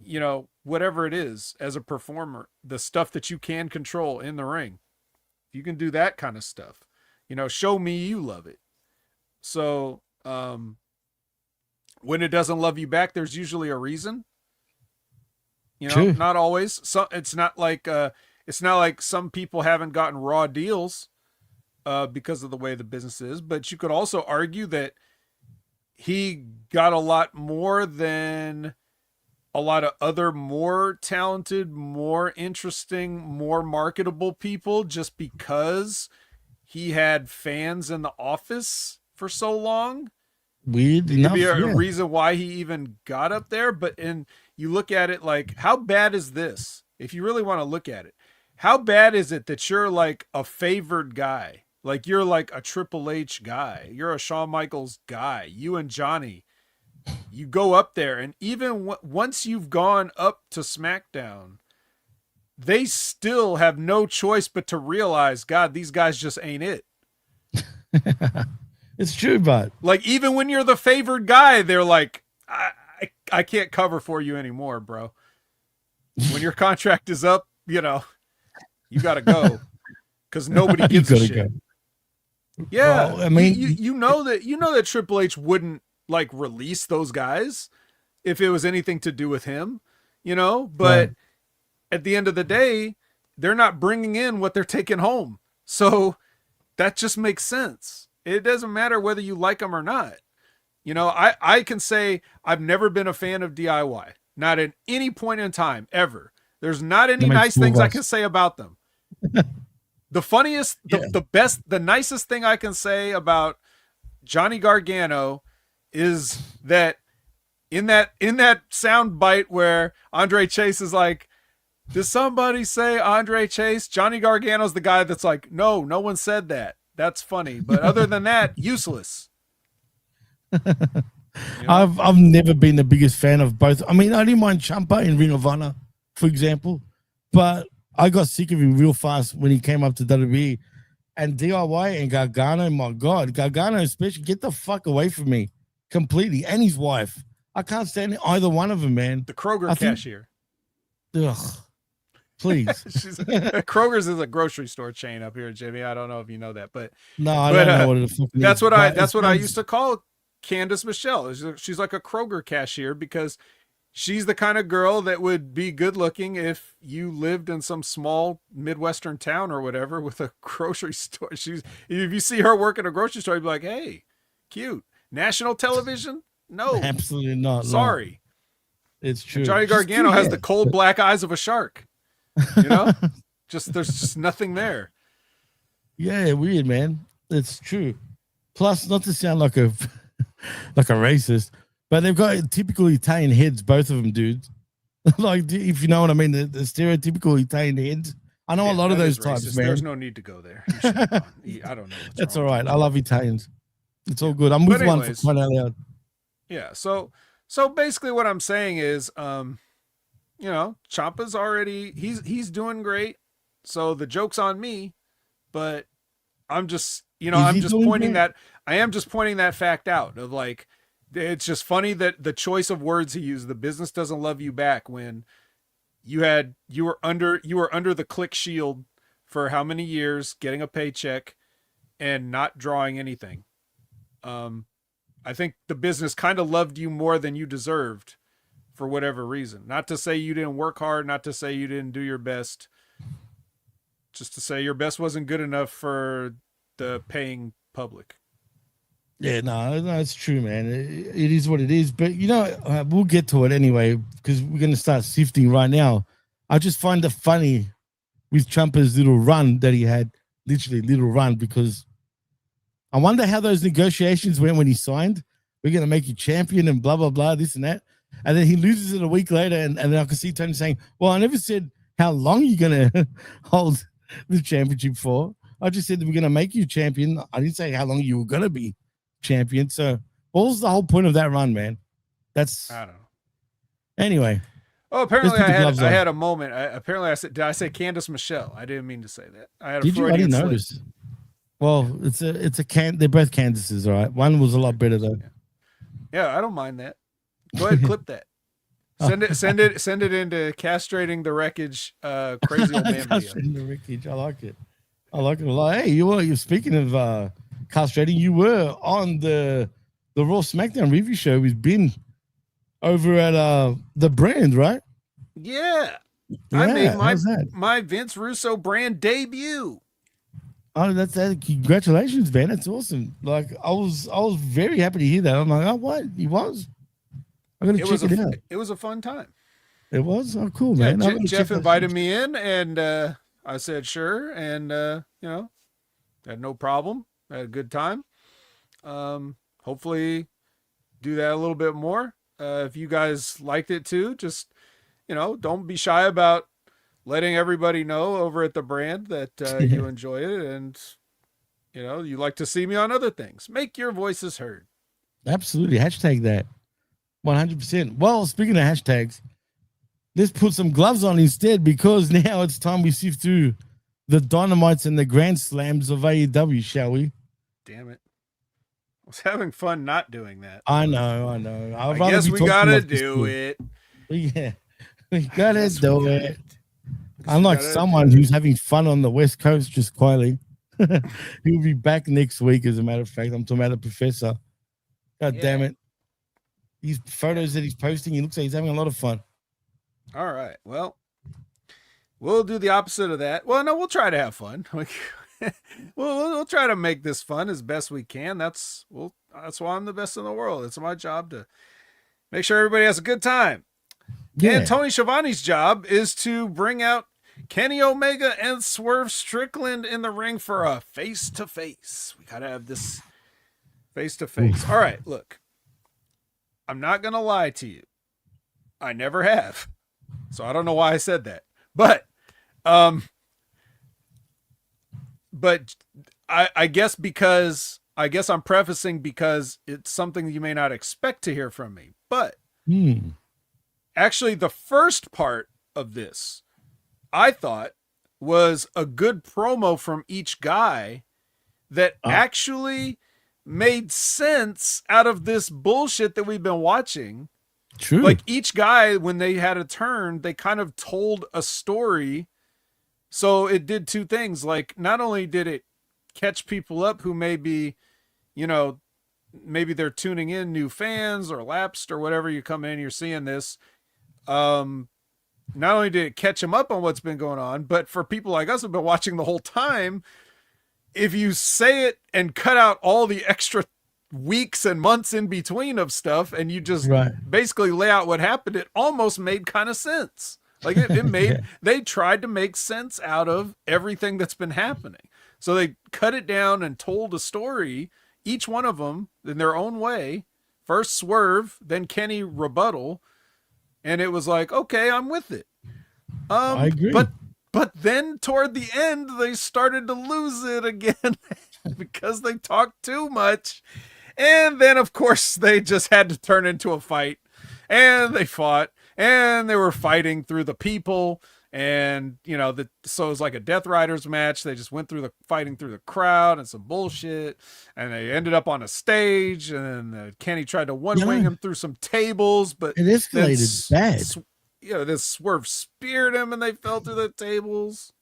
you know, whatever it is as a performer, the stuff that you can control in the ring. If you can do that kind of stuff, you know, show me you love it. So, when it doesn't love you back, there's usually a reason. You know, True. not always. So it's not like some people haven't gotten raw deals because of the way the business is, but you could also argue that he got a lot more than a lot of other more talented, more interesting, more marketable people just because he had fans in the office for so long. Weird It enough. could be a Yeah. reason why he even got up there. But you look at it like, how bad is this? If you really want to look at it, how bad is it that you're like a favored guy? Like you're like a Triple H guy. You're a Shawn Michaels guy. You and Johnny, you go up there, and even once you've gone up to SmackDown, they still have no choice but to realize, God, these guys just ain't it. It's true, but Like, even when you're the favored guy, they're like, I can't cover for you anymore, bro. When your contract is up, you know, you got to go because nobody gives a shit. Go. Yeah. Well, I mean, you know that Triple H wouldn't like release those guys if it was anything to do with him, you know, but right. at the end of the day, they're not bringing in what they're taking home. So that just makes sense. It doesn't matter whether you like them or not. You know, I can say I've never been a fan of DIY, not at any point in time, ever. There's not any nice things I can say about them. The funniest, the best, the nicest thing I can say about Johnny Gargano is that in that sound bite where Andre Chase is like, does somebody say Andre Chase? Johnny Gargano's the guy that's like, no one said that. That's funny. But other than that, useless. You know? I've never been the biggest fan of both. I mean, I didn't mind Ciampa in Ring of Honor, for example, but I got sick of him real fast when he came up to WWE. And DIY and Gargano, my God, Gargano especially, get the fuck away from me completely. And his wife. I can't stand either one of them, man. The Kroger cashier. Ugh. Please. Kroger's is a grocery store chain up here, Jimmy. I don't know if you know that, but no, I don't know what it is. That's what I used to call Candace Michelle. She's like a Kroger cashier because she's the kind of girl that would be good looking if you lived in some small Midwestern town or whatever with a grocery store. If you see her work at a grocery store, you'd be like, hey, cute. National television? No. Absolutely not. Sorry. No. It's true. And Johnny Gargano has the cold black eyes of a shark. You know? There's just nothing there. Yeah, weird, man. It's true. Plus, not to sound like a racist, but they've got typical Italian heads, both of them, dudes. Like, if you know what I mean, the stereotypical Italian heads. I know a lot of those types, man. There's no need to go there. I don't know. That's all right. I love Italians. It's all good. I'm with one for crying out loud. Yeah. So basically, what I'm saying is, you know, Ciampa's already he's doing great. So the joke's on me, but I'm just, you know, I am just pointing that fact out of like, it's just funny that the choice of words he used, the business doesn't love you back, when you were under the click shield for how many years, getting a paycheck and not drawing anything. I think the business kind of loved you more than you deserved for whatever reason. Not to say you didn't work hard, not to say you didn't do your best, just to say your best wasn't good enough for the paying public. Yeah, no, it's true, man. It is what it is. But, you know, we'll get to it anyway because we're going to start sifting right now. I just find it funny with Ciampa's little run that he had, literally little run, because I wonder how those negotiations went when he signed. We're going to make you champion and blah, blah, blah, this and that. And then he loses it a week later. And then I can see Tony saying, well, I never said how long you're going to hold the championship for. I just said that we're going to make you champion. I didn't say how long you were going to be champion. So what was the whole point of that run, man? I don't know. Anyway. Oh, apparently I had a moment. Did I say Candace Michelle? I didn't mean to say that. I had a Freudian slip. Notice. Well, they're both Candaces, all right. One was a lot better though. Yeah, I don't mind that. Go ahead, clip that. Send it into castrating the wreckage, crazy old man video. Castrating the wreckage. I like it. I like it a lot. Hey, you're speaking of castrating. You were on the Raw SmackDown review show with Ben over at the brand, right? Yeah. Yeah, I made how's that? my Vince Russo brand debut. Oh, that's that. Congratulations, man. That's awesome. Like I was very happy to hear that. I'm like, oh, what? He was? I gotta check it out. It was a fun time. It was? Oh, cool, Yeah, man. Jeff invited me in, and I said sure, and had no problem. I had a good time. Hopefully do that a little bit more. If you guys liked it too, just don't be shy about letting everybody know over at the brand that you enjoy it, and you like to see me on other things. Make your voices heard. Absolutely. Hashtag that. 100%. Well, speaking of hashtags, let's put some gloves on instead, because now it's time we sift through the dynamites and the grand slams of AEW, shall we? Damn it. I was having fun not doing that. I know. I guess we gotta do it. Yeah, we gotta do it. Unlike someone who's having fun on the West Coast just quietly. He'll be back next week, as a matter of fact. I'm talking about the professor. God damn it. These photos that he's posting, he looks like he's having a lot of fun. All right. Well, we'll do the opposite of that. Well, no, we'll try to have fun. we'll try to make this fun as best we can. That's why I'm the best in the world. It's my job to make sure everybody has a good time. Yeah. And Tony Schiavone's job is to bring out Kenny Omega and Swerve Strickland in the ring for a face-to-face. We got to have this face-to-face. All right, look. I'm not going to lie to you. I never have. So I don't know why I said that. But I guess I'm prefacing because it's something that you may not expect to hear from me. But actually the first part of this, I thought, was a good promo from each guy that actually made sense out of this bullshit that we've been watching. True. Like each guy, when they had a turn, they kind of told a story. So it did two things. Like not only did it catch people up who maybe, maybe they're tuning in, new fans or lapsed or whatever, you come in, you're seeing this. Not only did it catch them up on what's been going on, but for people like us who've been watching the whole time, if you say it and cut out all the extra weeks and months in between of stuff and you just basically lay out what happened, it almost made kind of sense. Like it made, they tried to make sense out of everything that's been happening. So they cut it down and told a story, each one of them in their own way. First Swerve, then Kenny rebuttal. And it was like, okay, I'm with it. I agree. But then toward the end, they started to lose it again because they talked too much. And then, of course, they just had to turn into a fight. And they fought. And they were fighting through the people. And, so it was like a Death Riders match. They just went through fighting through the crowd and some bullshit. And they ended up on a stage. And Kenny tried to one-wing him through some tables. But it escalated bad. This Swerve speared him and they fell through the tables.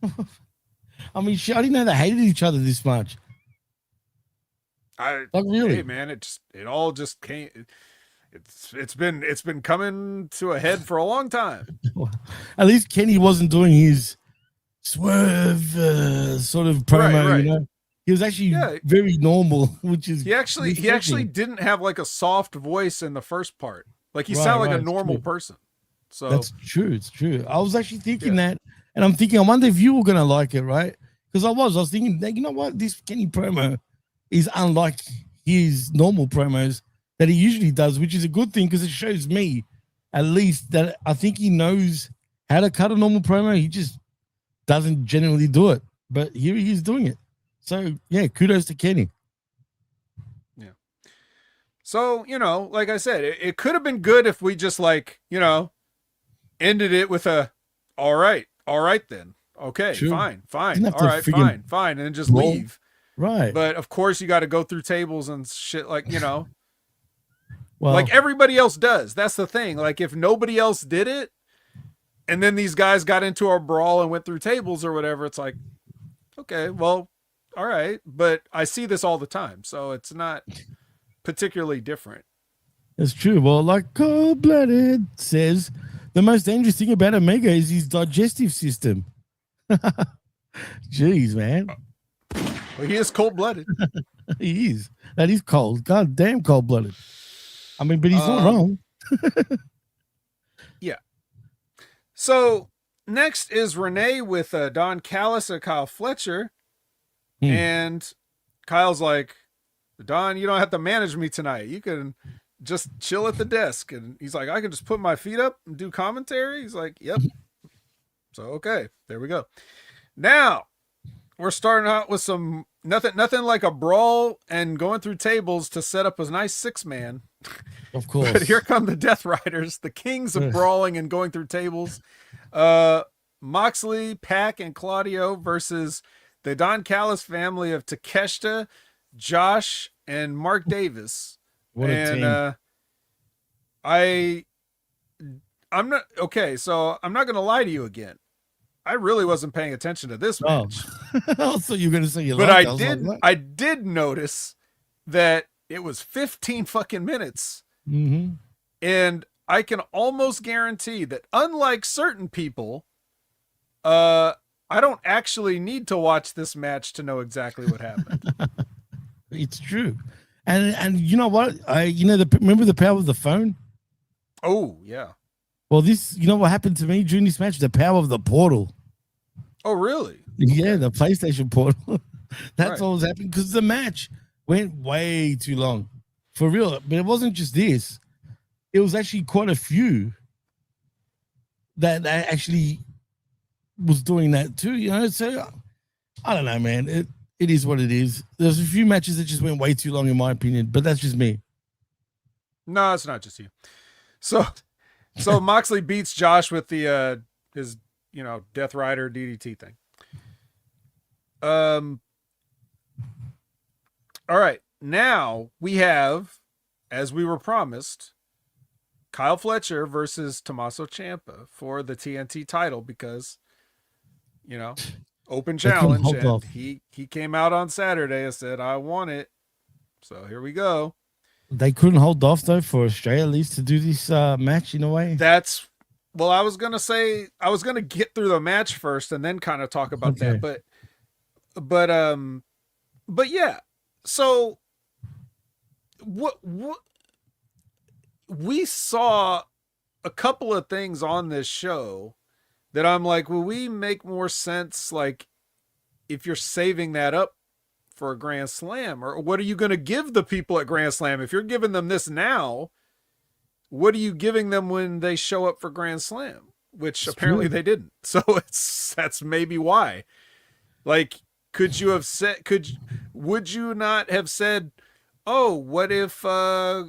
I mean, I didn't know they hated each other this much. Really? Hey man, it all just came. It's been coming to a head for a long time. At least Kenny wasn't doing his Swerve sort of promo, right. He was actually very normal, which is he actually didn't have like a soft voice in the first part. Like he sounded like a normal person. So that's true. It's true. I was actually thinking that, and I'm thinking, I wonder if you were gonna like it, right? Because I was thinking, you know what, this Kenny promo is unlike his normal promos that he usually does, which is a good thing because it shows me, at least, that I think he knows how to cut a normal promo. He just doesn't generally do it, but here he is doing it. So yeah, kudos to Kenny. Yeah. So like I said, it could have been good if we just ended it with a all right then, okay, True. fine, all right, fine, and then just leave. Right. But of course you got to go through tables and shit, like Well, Like everybody else does. That's the thing. Like if nobody else did it, and then these guys got into a brawl and went through tables or whatever, it's like, okay, well, all right. But I see this all the time, so it's not particularly different. it's true. Well, like Cold Blooded says, the most dangerous thing about Omega is his digestive system. Jeez, man. Well, he is cold-blooded. He is. That is cold. God damn cold blooded. I mean, but he's not wrong. Yeah. So next is Renee with Don Callis and Kyle Fletcher. And Kyle's like, Don, you don't have to manage me tonight. You can just chill at the desk. And he's like, I can just put my feet up and do commentary. He's like, yep. So, okay, there we go. Now we're starting out with some nothing like a brawl and going through tables to set up a nice 6-man. Of course. But here come the Death Riders, the kings of brawling and going through tables. Moxley, Pac, and Claudio versus the Don Callis family of Takeshita, Josh, and Mark Davis. What a team. I'm not okay, so I'm not gonna lie to you again. I really wasn't paying attention to this match. Also, you're gonna say you but like I did notice that it was 15 fucking minutes. Mm-hmm. And I can almost guarantee that unlike certain people, I don't actually need to watch this match to know exactly what happened. It's true. And you know what? Remember the power of the phone? Oh, yeah. Well, you know what happened to me during this match? The power of the portal. Oh, really? Yeah, the PlayStation portal. That's Right. what was happening because the match went way too long. For real. But it wasn't just this. It was actually quite a few that actually was doing that too, you know? So, I don't know, man. It is what it is. There's a few matches that just went way too long, in my opinion, but that's just me. No, it's not just you. So Moxley beats Josh with the his Death Rider DDT thing. All right, now we have, as we were promised, Kyle Fletcher versus Tommaso Ciampa for the TNT title because, open challenge, and he came out on Saturday and said, I want it. So here we go. They couldn't hold off though for Australia at least to do this match in a way. I was gonna say I was gonna get through the match first and then kind of talk about that, but yeah. So what we saw a couple of things on this show that I'm like, will we make more sense like if you're saving that up for a Grand Slam, or what are you going to give the people at Grand Slam? If you're giving them this now, what are you giving them when they show up for Grand Slam? Which it's apparently true. They didn't. So that's maybe why. Like, would you not have said, oh, what if I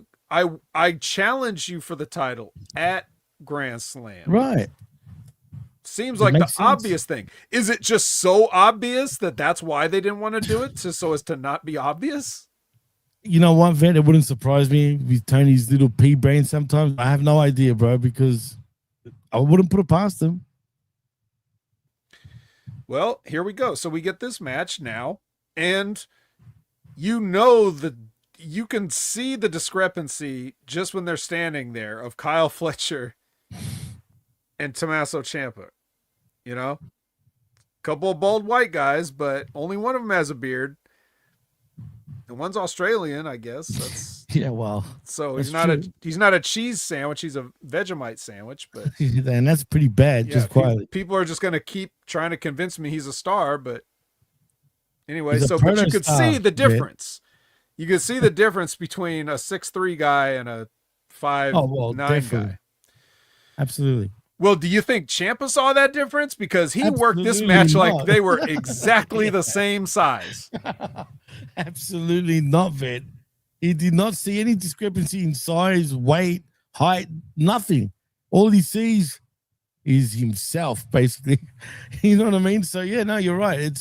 challenge you for the title at Grand Slam? Right. Seems like the obvious thing. Is it just so obvious that that's why they didn't want to do it, so as to not be obvious? You know what, Vet? It wouldn't surprise me with Tony's little pea brain sometimes. I have no idea, bro, because I wouldn't put it past him. Well, here we go. So we get this match now, and you can see the discrepancy just when they're standing there of Kyle Fletcher and Tommaso Ciampa. Couple of bald white guys, but only one of them has a beard. And one's Australian, I guess. That's yeah, well. So he's not a cheese sandwich, he's a Vegemite sandwich, but and that's pretty bad, just quietly. People are just gonna keep trying to convince me he's a star, but anyway, but you could see the difference. You could see the difference between a 6'3" guy and a 5'9" guy. Absolutely. Well, do you think Ciampa saw that difference? Because he worked this match like they were exactly the same size. Absolutely not, Vet. He did not see any discrepancy in size, weight, height, nothing. All he sees is himself, basically. You know what I mean? So, yeah, no, you're right.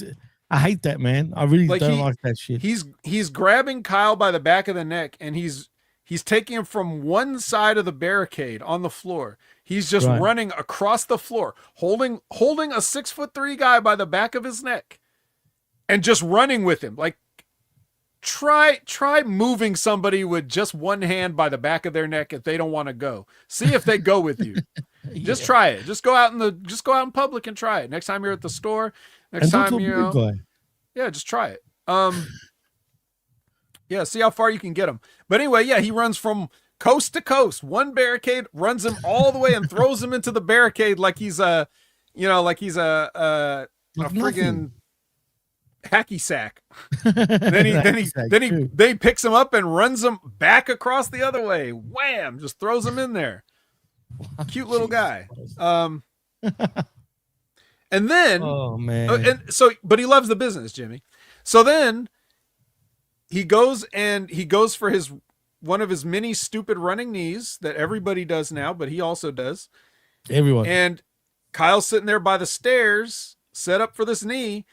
I hate that, man. I really don't like that shit. He's grabbing Kyle by the back of the neck, and he's He's taking him from one side of the barricade on the floor. He's just running across the floor, holding a 6'3" guy by the back of his neck and just running with him. Like, try moving somebody with just one hand by the back of their neck if they don't want to go. See if they go with you. Just try it. Just go out in public and try it. Next time you're at the store, next time just try it. Yeah, see how far you can get him. But anyway, yeah, he runs from coast to coast, one barricade, runs him all the way and throws him into the barricade like he's a friggin' hacky sack. then he picks him up and runs him back across the other way. Wham! Just throws him in there. Cute little guy. And then, oh man, but he loves the business, Jimmy. So then he goes for one of his many stupid running knees that everybody does now, but he also does. Everyone. And Kyle's sitting there by the stairs, set up for this knee,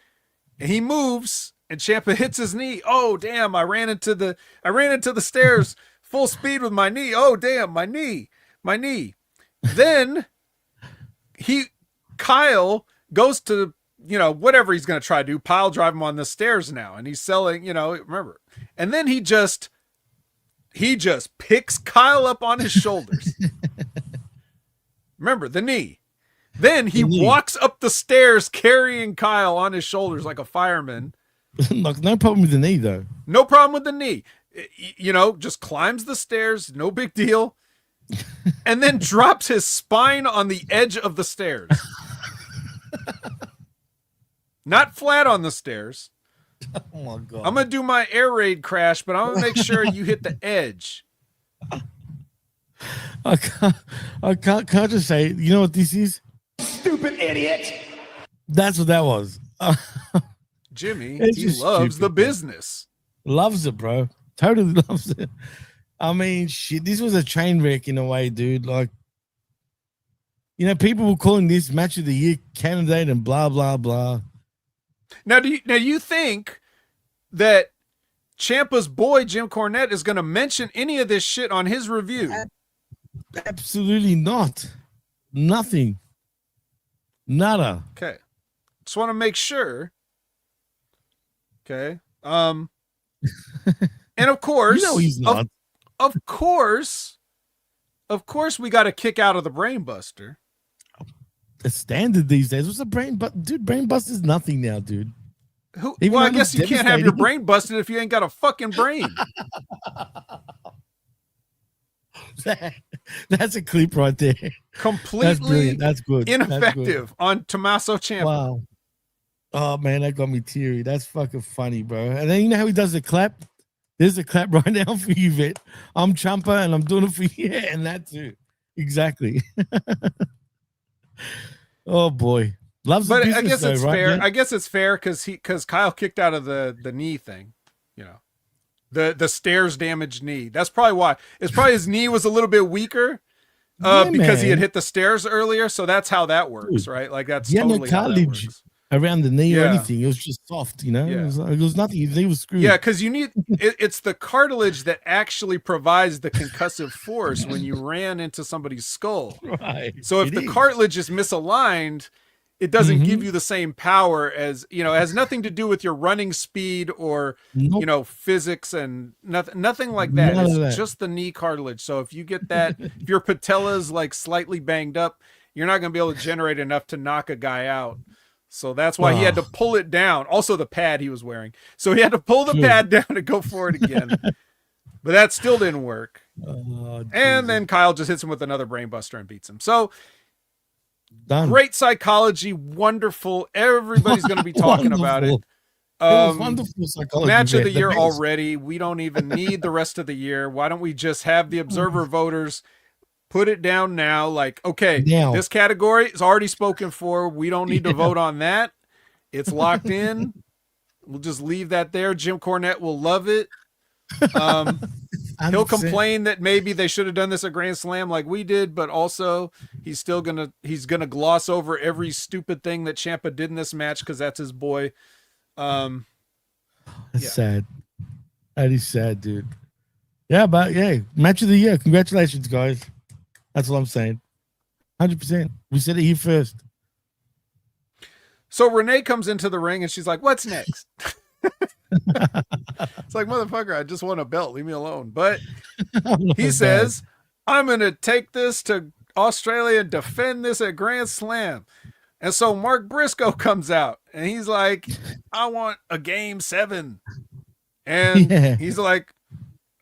and he moves, and Ciampa hits his knee. Oh damn! I ran into the stairs full speed with my knee. Oh damn! My knee. Then Kyle goes to, whatever he's going to try to do, pile drive him on the stairs now. And he's selling, remember. And then he just picks Kyle up on his shoulders. Remember the knee. Then he walks up the stairs carrying Kyle on his shoulders like a fireman. Like, no problem with the knee though. No problem with the knee. Just climbs the stairs. No big deal. And then drops his spine on the edge of the stairs. Not flat on the stairs. Oh my God. I'm going to do my air raid crash, but I'm going to make sure you hit the edge. I can't just say, you know what this is? Stupid idiot. That's what that was. Jimmy, he loves the business. Loves it, bro. Totally loves it. I mean, shit, this was a train wreck in a way, dude. Like, people were calling this match of the year candidate and blah, blah, blah. Now, do you think that Ciampa's boy, Jim Cornette, is going to mention any of this shit on his review? Absolutely not. Nothing. Nada. Okay. Just want to make sure. Okay. And of course, he's not. Of course, we got a kick out of the brain buster. The standard these days. What's the brain? But dude, brain buster is nothing now, dude. Well, I guess you can't have your brain busted if you ain't got a fucking brain. That's a clip right there. Completely that's good. Ineffective on Tommaso Ciampa. Wow. Oh man, that got me teary. That's fucking funny, bro. And then you know how he does the clap? There's a clap right now for you, Vet. I'm Ciampa and I'm doing it for you. Yeah, and that too. Exactly. Oh boy. Loves the business, I guess it's fair. right? I guess it's fair because Kyle kicked out of the knee thing, the stairs damaged knee. That's probably why. It's probably his knee was a little bit weaker because he had hit the stairs earlier. So that's how that works, right? Like that's totally how that works. Around the knee or anything. It was just soft, Yeah. It was nothing. His knee was screwed. Yeah, because you need it's the cartilage that actually provides the concussive force when you ran into somebody's skull. Right. So if the cartilage is misaligned, it doesn't give you the same power as, it has nothing to do with your running speed or, physics and nothing like that. It's just the knee cartilage. So if you get that, if your patella's like slightly banged up, you're not going to be able to generate enough to knock a guy out. So that's why he had to pull it down. Also the pad he was wearing. So he had to pull the pad down to go for it again. But that still didn't work. And then Kyle just hits him with another brain buster and beats him. So done. Great psychology, wonderful. Everybody's going to be talking about it. Wonderful psychology. Match of the year already. We don't even need the rest of the year. Why don't we just have the observer voters put it down now? Like, okay, this category is already spoken for. We don't need to vote on that. It's locked in. We'll just leave that there. Jim Cornette will love it. He'll complain that maybe they should have done this at Grand Slam like we did, but also he's gonna gloss over every stupid thing that Ciampa did in this match because that's his boy. That's sad. That is sad, dude. Yeah, but yeah, match of the year. Congratulations, guys. That's what I'm saying. 100%. We said it here first. So Renee comes into the ring and she's like, "What's next?" It's like, motherfucker, I just want a belt. Leave me alone. But he says, "I'm going to take this to Australia and defend this at Grand Slam." And so Mark Briscoe comes out and he's like, "I want a game 7." And he's like,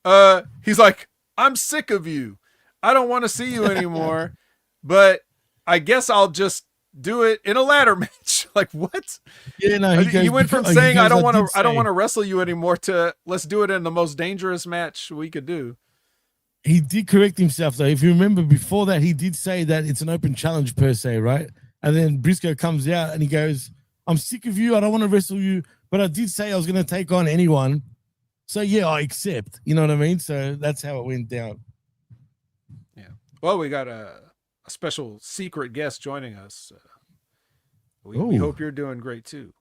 "I'm sick of you. I don't want to see you anymore, but I guess I'll just do it in a ladder match." Like, what? Yeah, no, he went from saying I don't want to wrestle you anymore to let's do it in the most dangerous match we could do. He did correct himself though. If you remember before that, he did say that it's an open challenge per se, right? And then Briscoe comes out and he goes, "I'm sick of you. I don't want to wrestle you, but I did say I was going to take on anyone. So yeah, I accept." You know what I mean? So that's how it went down. Yeah. Well, we got a special secret guest joining us. We hope you're doing great too,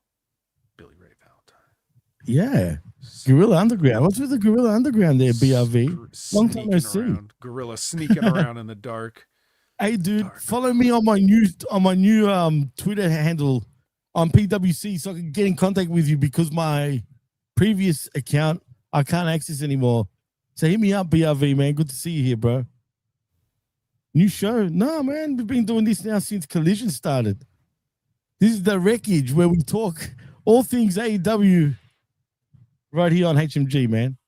Billy Ray Valentine. Yeah. Gorilla Underground. What's with the Gorilla Underground there, BRV? Long time no see. Gorilla sneaking around in the dark. Hey, dude, follow me on my new Twitter handle on PWC so I can get in contact with you because my previous account I can't access anymore. So hit me up, BRV, man. Good to see you here, bro. New show? No, man. We've been doing this now since Collision started. This is the Wreckage where we talk all things AEW right here on HMG, man.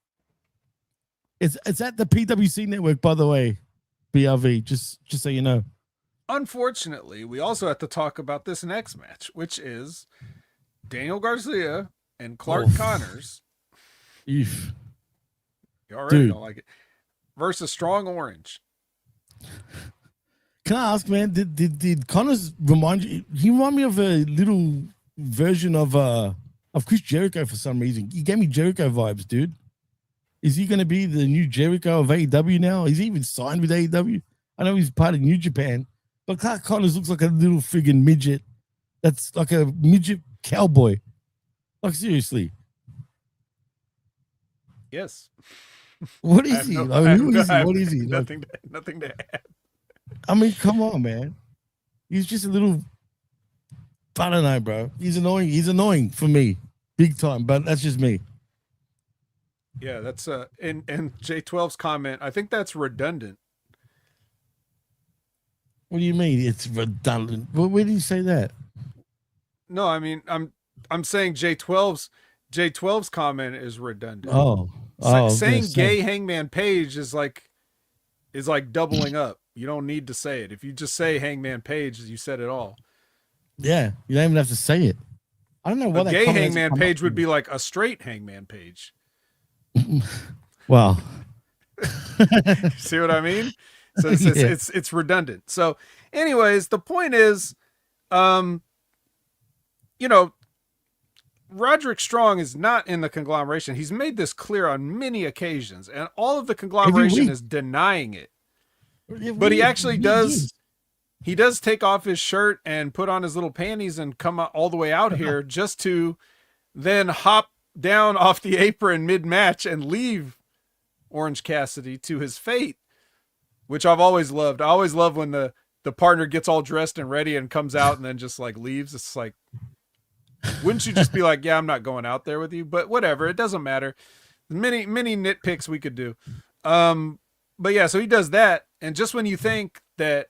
It's at the PWC network, by the way, BRV, just so you know. Unfortunately, we also have to talk about this next match, which is Daniel Garcia and Clark Connors. Eef. You already don't like it. Versus Strong Orange. Can I ask, man, did Connors remind you? He reminded me of a little version of Chris Jericho for some reason. He gave me Jericho vibes, dude. Is he going to be the new Jericho of AEW now? Is he even signed with AEW? I know he's part of New Japan, but Clark Connors looks like a little friggin' midget. That's like a midget cowboy. Like, seriously. Yes. What is he? Who is he? What is he? Nothing to add. I mean, come on, man. He's just a little, I don't know, bro. He's annoying. He's annoying for me, big time, but that's just me. Yeah, that's and J12's comment, I think that's redundant. What do you mean it's redundant? Where did you say that? No, I mean I'm saying J12's comment is redundant. Saying gay Hangman Page is like doubling up. You don't need to say it. If you just say Hangman Page, you said it all. Yeah, you don't even have to say it. I don't know what a gay Hangman Page would be like a straight Hangman Page. Well, see what I mean? So it's redundant. So, anyways, the point is, Roderick Strong is not in the conglomeration. He's made this clear on many occasions, and all of the conglomeration is denying it. But he actually does. He does take off his shirt and put on his little panties and come all the way out here just to then hop down off the apron mid-match and leave Orange Cassidy to his fate, which I've always loved. I always love when the partner gets all dressed and ready and comes out and then just like leaves. It's like, wouldn't you just be like, yeah, I'm not going out there with you? But whatever, it doesn't matter. Many nitpicks we could do. But yeah, so he does that. And just when you think that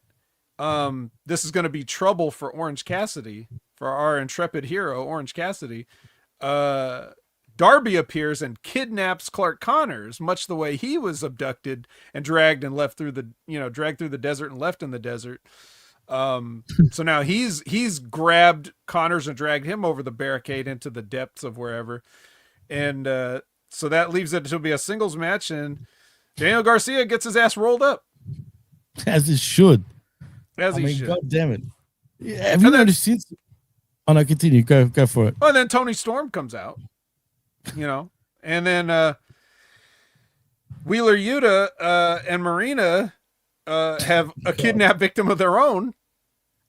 this is going to be trouble for Orange Cassidy, for our intrepid hero, Orange Cassidy, Darby appears and kidnaps Clark Connors, much the way he was abducted and dragged and left through dragged through the desert and left in the desert. So now he's grabbed Connors and dragged him over the barricade into the depths of wherever. And so that leaves it to be a singles match, and Daniel Garcia gets his ass rolled up. As it should. As he should. God damn it. Yeah, have you noticed since? Oh no, continue. Go for it. Well, then Tony Storm comes out, and then Wheeler Yuta and Marina have a kidnapped victim of their own.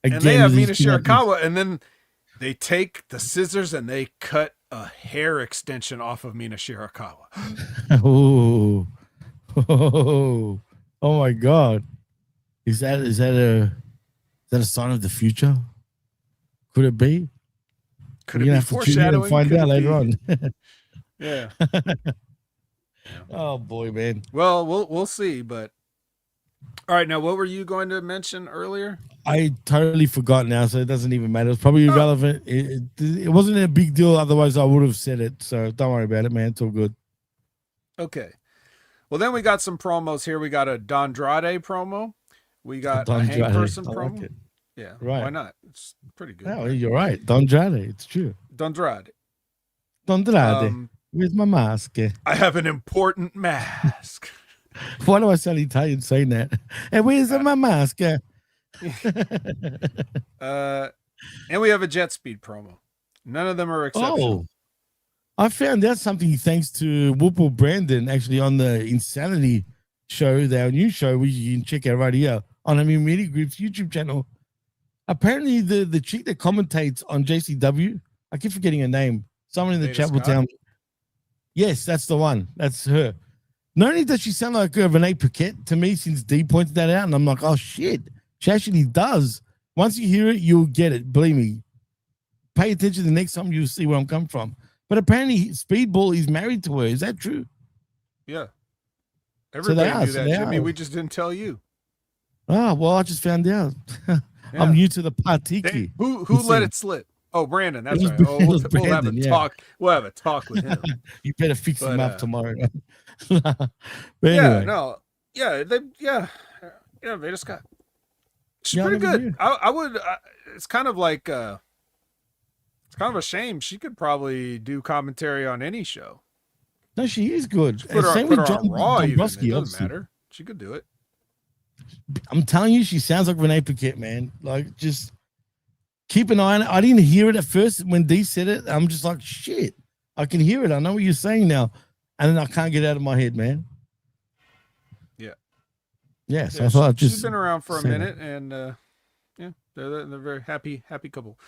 Again, and they have Mina Shirakawa, and then they take the scissors and they cut a hair extension off of Mina Shirakawa. Oh, oh my God! Is that a sign of the future? Could it be? Could We're it gonna be have to tune in and foreshadowing? find Could out it later be? on. Yeah. Oh boy, man! Well, we'll see. But all right, now what were you going to mention earlier? I totally forgot now, so it doesn't even matter. It's probably Oh, irrelevant. It wasn't a big deal, otherwise I would have said it. So don't worry about it, man. It's all good. okay. Well, then we got some promos here. We got a Dondrade promo. We got a Don Hank Andrade. Person I like promo. it. Yeah, Right. why not? It's pretty good. Oh, right? you're right. Don Andrade. It's true. Dondrade. Don Andrade. Where's my mask? I have an important mask. Why do I sound Italian saying that? And where's my mask? And we have a Jet Speed promo. None of them are exceptional. Oh, I found out something thanks to Whoople Brandon actually on the Insanity show, their new show, which you can check out right here on Hamin Media Group's YouTube channel. Apparently, the chick that commentates on JCW, I keep forgetting her name. Someone in the Dana chat will Scott? tell me. Yes, that's the one. That's her. Not only does she sound like Renee Paquette to me since D pointed that out, and I'm like, oh shit, she actually does. Once you hear it, you'll get it. Believe me. Pay attention the next time you'll see where I'm coming from. But apparently, Speedball is married to her. Is that true? Yeah. they Everybody are, knew so that, they Jimmy. are. We just didn't tell you. Oh, well, I just found out. Yeah. I'm new to the partiki. Who Let's let see. it slip? Oh, Brandon. That's was- right. Oh, it we'll was have a Brandon, yeah. talk. We'll have a talk with him. You better fix But, him up tomorrow. But Yeah, anyway, no. Yeah, Veda Scott. She's Yeah, I pretty never good. knew. I would it's kind of like it's kind of a shame. She could probably do commentary on any show. no, she is good. Put her, Same put with her John on Raw even. It Dombrowski, doesn't obviously. matter. She could do it. I'm telling you, she sounds like Renee Paquette, man. Like, just keep an eye on it. I didn't hear it at first when D said it. I'm just like, shit, I can hear it. I know what you're saying now. And then I can't get it out of my head, man. Yeah. Yes, Yeah, I thought I'd she's just been around for a say that. minute, and yeah, they're very happy couple.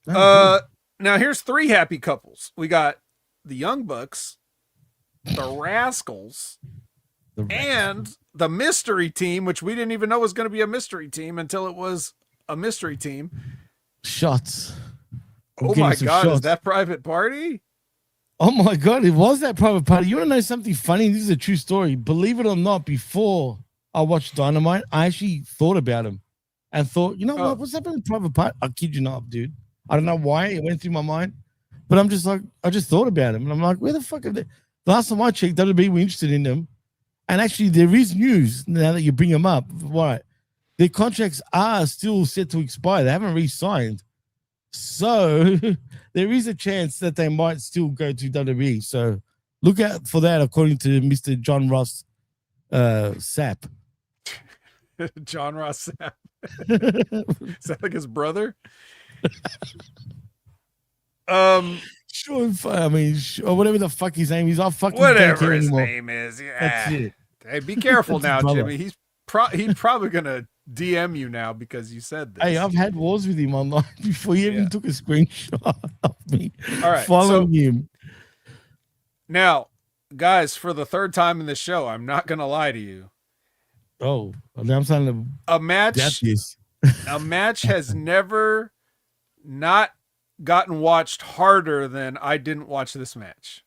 Oh, Now here's three happy couples. We got the Young Bucks, the Rascals, good. and the mystery team, which we didn't even know was going to be a mystery team until it was a mystery team. Shots. I'm Oh getting my some God, is shots. that Private Party? Oh my God, it was that private party. You want to know something funny? This is a true story. Believe it or not, before I watched Dynamite, I actually thought about him and thought, you know Oh. what? What's happening to private party? I kid you not, dude. I don't know why it went through my mind, but I'm just like, I just thought about him. And I'm like, where the fuck are they? The last time I checked, WB were interested in them. And actually, there is news now that you bring them up. Right. Their contracts are still set to expire. They haven't re-signed. So there is a chance that they might still go to WWE. So look out for that, according to Mr. John Ross Sapp. John Ross Sapp. Is that like his brother? Sure, I mean, or whatever the fuck his name is. I fucking don't Whatever care his anymore. name is. Yeah. That's it. Hey, be careful That's his now, brother. Jimmy. He's probably gonna DM you now because you said this. Hey, I've had wars with him online before he even Yeah. took a screenshot of me All right, following him. Now, guys, for the third time in the show, I'm not gonna lie to you. Oh, now I'm starting to A doubt match this. has never not gotten watched harder than I didn't watch this match.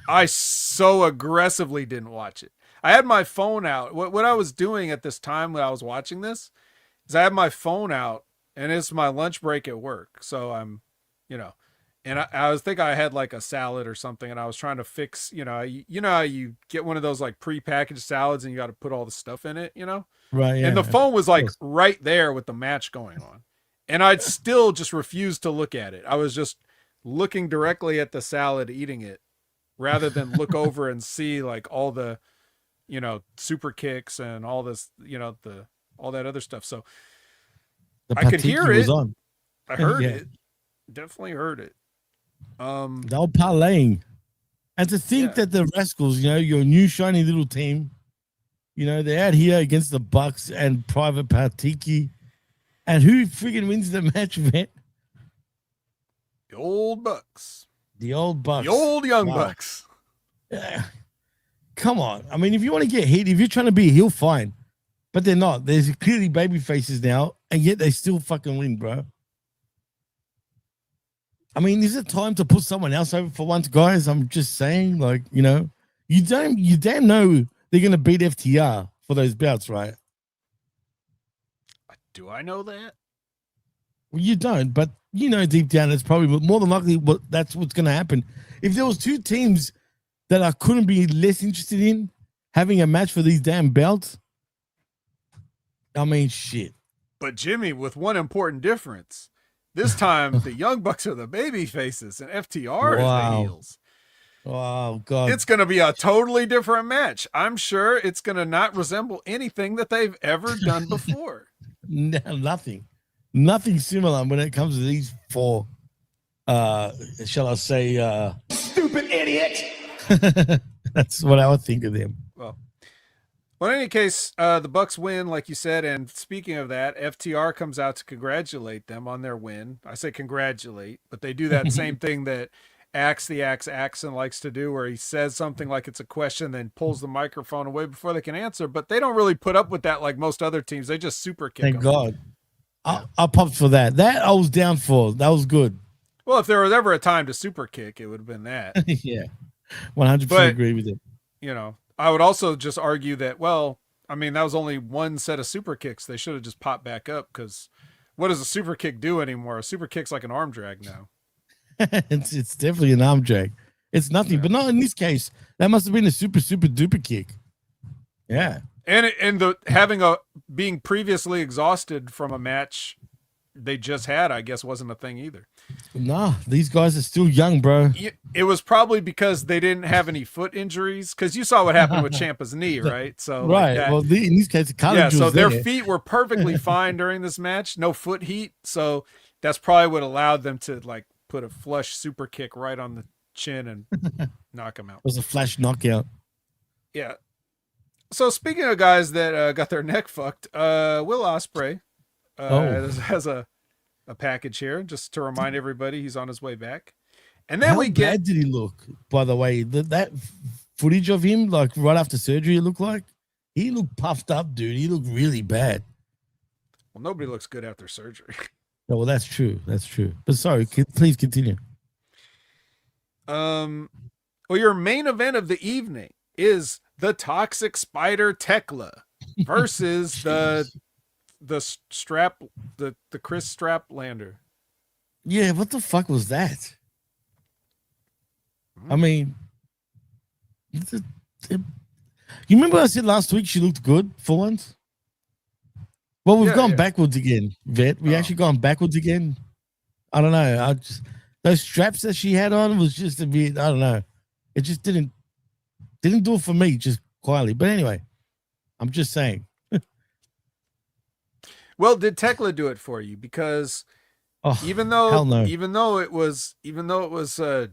I so aggressively didn't watch it. I had my phone out. What I was doing at this time when I was watching this is I had my phone out and it's my lunch break at work. So I'm, and I was thinking I had like a salad or something and I was trying to fix, you know how you get one of those like prepackaged salads and you got to put all the stuff in it, Right. Yeah. and the phone was like course. right there with the match going on. And I'd still just refused to look at it. I was just looking directly at the salad, eating it, rather than look over and see like all the, super kicks and all this, all that other stuff. So The I could hear Patiki was it. on. I heard Yeah. it. Definitely heard it. They were parlaying. And to think Yeah. that the Rascals, your new shiny little team, they're out here against the Bucks and Private Patiki. And who friggin' wins the match, man? The old Bucks. The old Bucks. The old Young Wow. Bucks. Yeah. come on. I mean, if you want to get heat, if you're trying to be a heel, fine. But they're not. There's clearly baby faces now, and yet they still fucking win, bro. I mean, is it time to put someone else over for once, guys? I'm just saying, like, you know, you damn know they're gonna beat FTR for those belts, right? Do I know that? Well, you don't, but you know deep down it's probably more than likely that's what's gonna happen. If there was two teams that I couldn't be less interested in having a match for these damn belts, I mean, shit. But Jimmy, with one important difference. This time, the Young Bucks are the baby faces and FTR is the heels. Oh, God. It's going to be a totally different match. I'm sure it's going to not resemble anything that they've ever done before. No, nothing similar when it comes to these four, shall I say, Stupid idiot. that's what I would think of them. Well, in any case, the Bucks win, like you said. And speaking of that, FTR comes out to congratulate them on their win. I say congratulate, but they do that same thing that Axon likes to do, where he says something like it's a question, then pulls the microphone away before they can answer. But they don't really put up with that like most other teams. They just super kick. Thank God. I popped for that. That I was down for. That was good. Well, if there was ever a time to super kick, it would have been that. Yeah, 100% agree with it. You know, I would also just argue that, well, I mean, that was only one set of super kicks. They should have just popped back up, because what does a super kick do anymore? A super kick's like an arm drag now. It's definitely an arm drag. It's nothing, but not in this case. That must have been a super duper kick. Yeah. And being previously exhausted from a match they just had, I guess, wasn't a thing either. No, these guys are still young, bro. It was probably because they didn't have any foot injuries, because you saw what happened with Ciampa's knee, right? So right. Like well, in this case, so their feet were perfectly fine during this match, no foot heat. So that's probably what allowed them to like put a flush super kick right on the chin and knock him out. It was a flash knockout. Yeah. So speaking of guys that got their neck fucked, Will Ospreay has a package here just to remind everybody he's on his way back. And then How bad did he look, by the way? That footage of him, like right after surgery, it looked like he looked puffed up, dude. He looked really bad. Well, nobody looks good after surgery. Oh, well, that's true. That's true. But sorry, please continue. Well, your main event of the evening is the Toxic Spider Tekla versus the Chris Straplander. Yeah, what the fuck was that? I mean, you remember I said last week she looked good for once? Well, we've gone backwards again, Vet. We actually gone backwards again. I don't know. Those straps that she had on was just a bit, I don't know. It just didn't do it for me, just quietly. But anyway, I'm just saying. Well, did Tekla do it for you? Because even though it was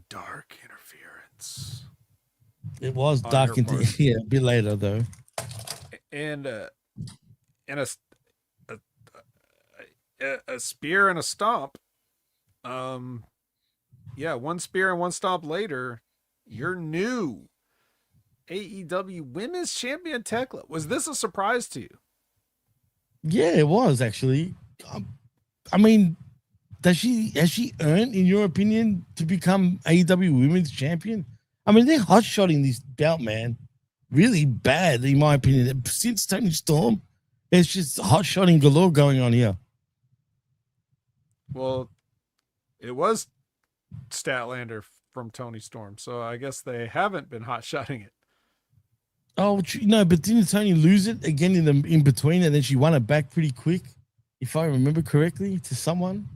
dark interference, it was dark yeah, a bit later though, and a spear and a stomp. One spear and one stomp later, your new AEW Women's Champion Tekla. Was this a surprise to you? Yeah, it was actually. I mean, has she earned, in your opinion, to become AEW Women's Champion? I mean, they're hot-shotting this belt, man, really bad, in my opinion. Since Tony Storm, there's just hot-shotting galore going on here. Well, it was Statlander from Tony Storm, so I guess they haven't been hot-shotting it. Oh no, but didn't Tony lose it again in between, and then she won it back pretty quick, if I remember correctly, to someone?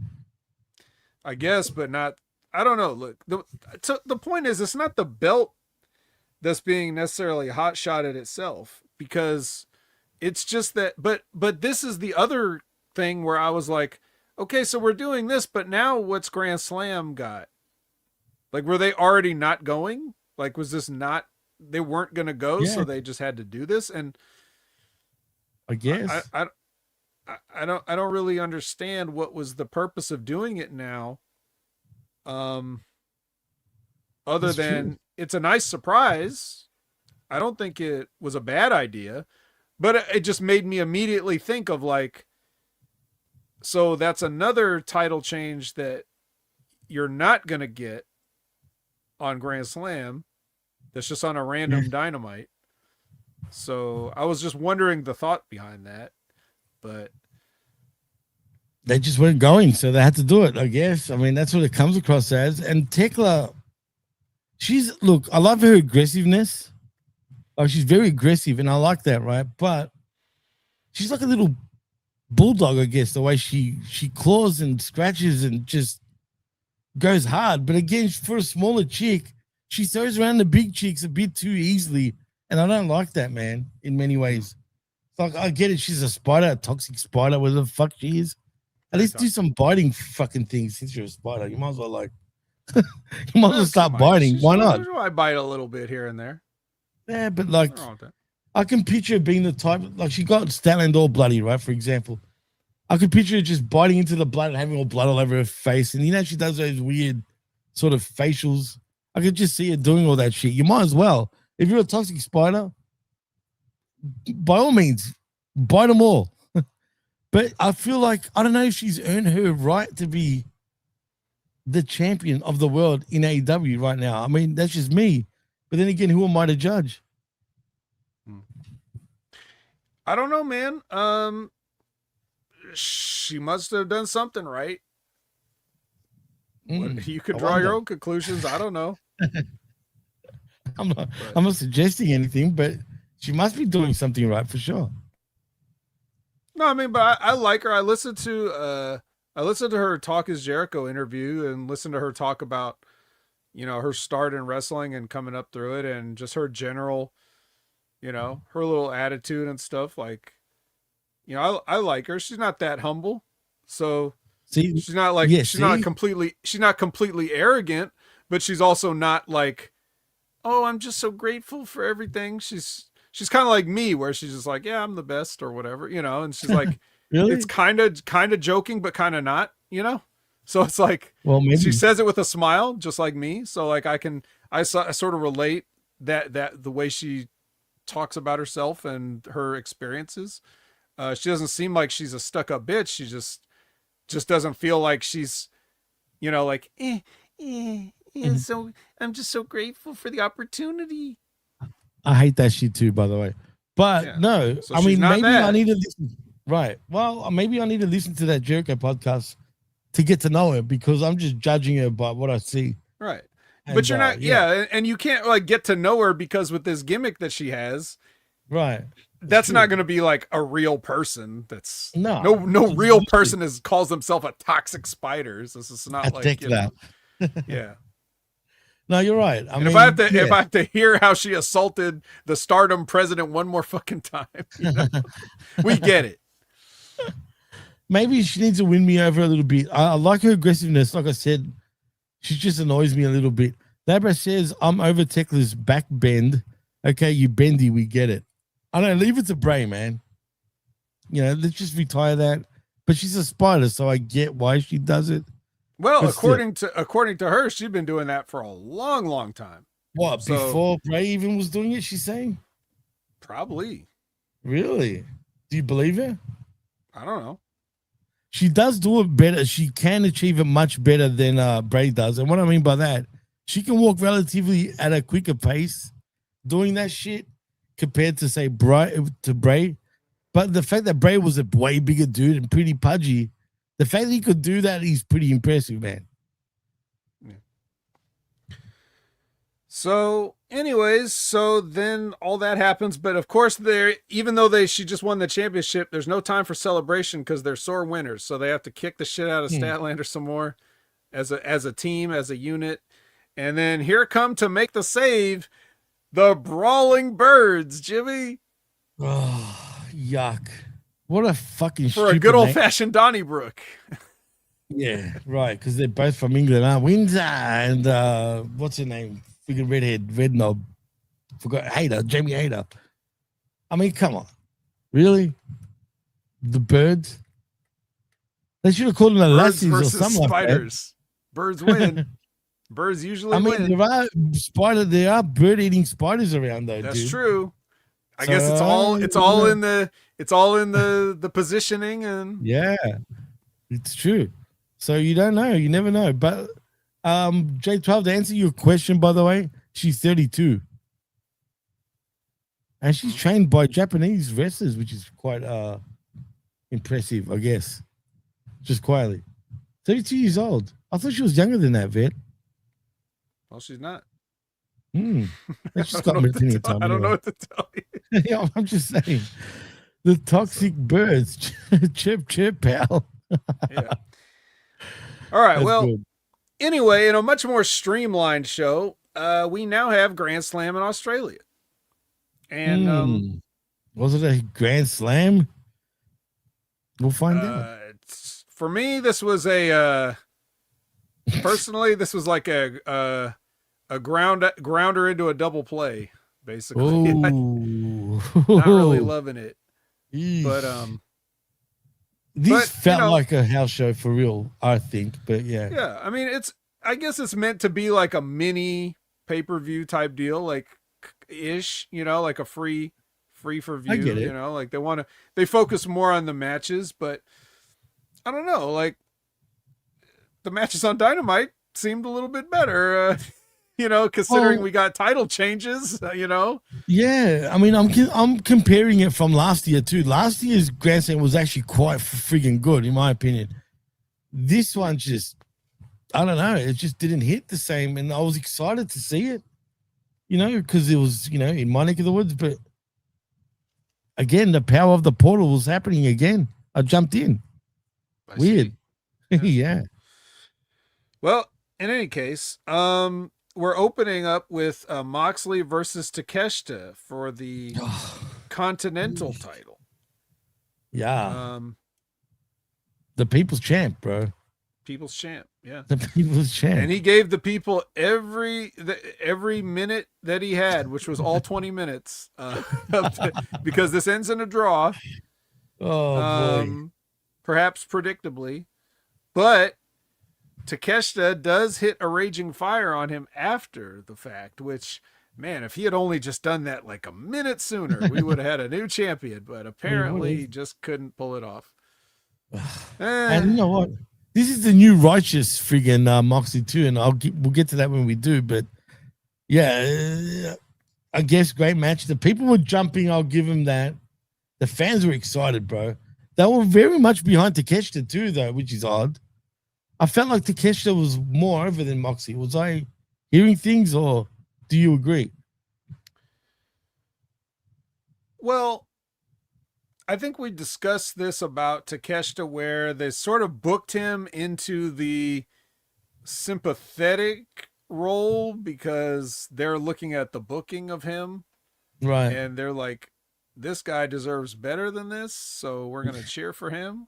I guess, but not. I don't know. Look, the point is, it's not the belt that's being necessarily hot shotted itself, because it's just that. But this is the other thing where I was like, okay, so we're doing this, but now what's Grand Slam got? Like, were they already not going? Like, was this not? They weren't going to go, so they just had to do this. And I guess I don't really understand what was the purpose of doing it now. Other than it's a nice surprise. I don't think it was a bad idea, but it just made me immediately think of like, so that's another title change that you're not going to get on Grand Slam. That's just on a random Dynamite. So I was just wondering the thought behind that, but they just weren't going, so they had to do it, I guess. I mean, that's what it comes across as. And Tekla, look, I love her aggressiveness. Oh, she's very aggressive, and I like that, right? But she's like a little bulldog, I guess, the way she claws and scratches and just goes hard. But again, for a smaller chick, she throws around the big chicks a bit too easily, and I don't like that, man, in many ways. It's like, I get it, she's a spider, a toxic spider, whatever the fuck she is. At least do some biting fucking things since you're a spider. You might as well, like, you might as well start biting. Why not? I bite a little bit here and there. Yeah, but like, I can picture her being the type, like she got Statland all bloody, right? For example, I could picture her just biting into the blood and having all blood all over her face. And you know, she does those weird sort of facials. I could just see her doing all that shit. You might as well. If you're a toxic spider, by all means, bite them all. But I feel like, I don't know if she's earned her right to be the champion of the world in AEW right now. I mean, that's just me. But then again, who am I to judge? I don't know, man. She must have done something right. You could draw your own conclusions. I don't know. I'm not suggesting anything, but she must be doing something right for sure. No, I mean, but I like her. I listened to her Talk is Jericho interview and listened to her talk about, you know, her start in wrestling and coming up through it, and just her general, you know, her little attitude and stuff. Like, you know, I like her. She's not that humble, so she's not like she's not completely arrogant, but she's also not like, oh, I'm just so grateful for everything. She's kind of like me, where she's just like, yeah, I'm the best or whatever, you know. And she's like, really? It's kind of joking, but kind of not, you know. So it's like, well, maybe she says it with a smile, just like me. So like I sort of relate that the way she talks about herself and her experiences. She doesn't seem like she's a stuck-up bitch. She just doesn't feel like she's, you know, like, so I'm just so grateful for the opportunity. I hate that shit too, by the way. But yeah. No, so I mean, maybe I need to listen. Right. Well, maybe I need to listen to that Jericho podcast to get to know her, because I'm just judging her by what I see. Right. And, but you're not, and you can't like get to know her, because with this gimmick that she has, right, that's not going to be like a real person. That's no real person calls themselves a toxic spider. So this is not like, you know, yeah. No, you're right. I mean, if I have to hear how she assaulted the Stardom president one more fucking time, you know, we get it. Maybe she needs to win me over a little bit. I like her aggressiveness. Like I said, she just annoys me a little bit. Labra says, I'm over Tekla's back bend. Okay, you bendy, we get it. I don't know, leave it to Bray, man. You know, let's just retire that. But she's a spider, so I get why she does it. Well, according to her, she's been doing that for a long, long time. What, before Bray even was doing it, she's saying? Probably. Really? Do you believe her? I don't know. She does do it better. She can achieve it much better than Bray does. And what I mean by that, she can walk relatively at a quicker pace doing that shit compared to, say, Bray. But the fact that Bray was a way bigger dude and pretty pudgy, the fact that he could do that is pretty impressive, man. Yeah. So, anyways, so then all that happens, but of course, even though she just won the championship, there's no time for celebration because they're sore winners. So they have to kick the shit out of Statlander some more as a team, as a unit, and then here come to make the save, the Brawling Birds, Jimmy. Oh, yuck. What a fucking for a good old-fashioned Donnybrook. Yeah, right, because they're both from England, huh? Windsor and what's her name? Freaking redhead, red knob. Forgot Jamie Hayter. I mean, come on. Really? The Birds? They should have called them the Lassies or something spiders. Like that. Birds win. Birds usually I mean, win. there are bird-eating spiders around though, That's dude. true. I So, guess it's all in the positioning and yeah, it's true. So you don't know, you never know. But J12, to answer your question, by the way, she's 32. And she's trained by Japanese wrestlers, which is quite impressive, I guess. Just quietly. 32 years old. I thought she was younger than that, Vet. well, she's not. That's just got plenty of time. I don't know what to tell you. Yeah, I'm just saying. The toxic birds. Chirp, chirp, pal. Yeah. All right. That's well, good. anyway, in a much more streamlined show, we now have Grand Slam in Australia. And was it a Grand Slam? We'll find out. For me, this was personally, this was like a grounder into a double play, basically. Not really loving it. But this felt like a house show for real, I think. But yeah. Yeah, I mean, I guess it's meant to be like a mini pay-per-view type deal, like ish, like a free for view. I get it. Like they focus more on the matches, but I don't know, like the matches on Dynamite seemed a little bit better, considering we got title changes, Yeah, I mean, I'm comparing it from last year too. Last year's Grand Slam was actually quite friggin' good, in my opinion. This one just, I don't know, it just didn't hit the same, and I was excited to see it, because it was, in my neck of the woods. But again, the power of the portal was happening again. I jumped in. Weird. Yeah. Well, in any case, we're opening up with Moxley versus Takeshita for the Continental title. Yeah. The People's Champ, bro. People's Champ, yeah. The People's Champ. And he gave the people every minute that he had, which was all 20 minutes, because this ends in a draw. Oh, boy. Perhaps predictably. But Takeshita does hit a raging fire on him after the fact, which, man, if he had only just done that like a minute sooner, we would have had a new champion, but apparently he just couldn't pull it off. And you know what? This is the new righteous friggin' Moxley too, and we'll get to that when we do, but yeah, I guess great match. The people were jumping, I'll give them that. The fans were excited, bro. They were very much behind Takeshita too, though, which is odd. I felt like Takeshita was more over than Moxley. Was I hearing things, or do you agree? Well, I think we discussed this about Takeshita, where they sort of booked him into the sympathetic role because they're looking at the booking of him. Right. And they're like, this guy deserves better than this, so we're going to cheer for him.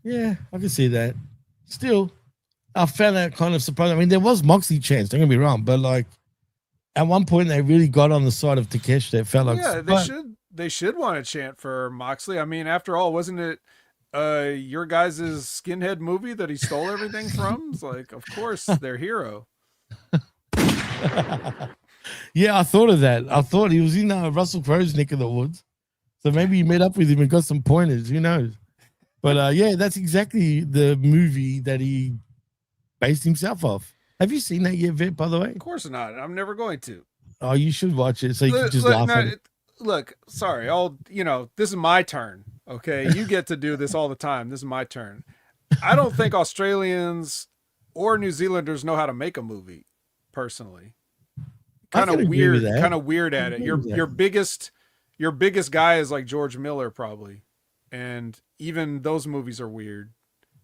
Yeah, I can see that. Still, I found that kind of surprising. I mean, there was Moxley chance, don't get me wrong, but like at one point they really got on the side of Takeshita. It felt like they should want to chant for Moxley. I mean, after all, wasn't it your guys' skinhead movie that he stole everything from? It's like, of course, their hero. Yeah, I thought of that. I thought he was in Russell Crowe's neck of the woods. So maybe he met up with him and got some pointers. Who knows? But yeah, that's exactly the movie that he based himself off. Have you seen that yet, Vic, by the way? Of course not. I'm never going to. Oh, you should watch it so you can just laugh at it. Look, sorry. This is my turn. Okay. You get to do this all the time. This is my turn. I don't think Australians or New Zealanders know how to make a movie, personally. Kind of weird at it. Your biggest guy is like George Miller, probably. And even those movies are weird,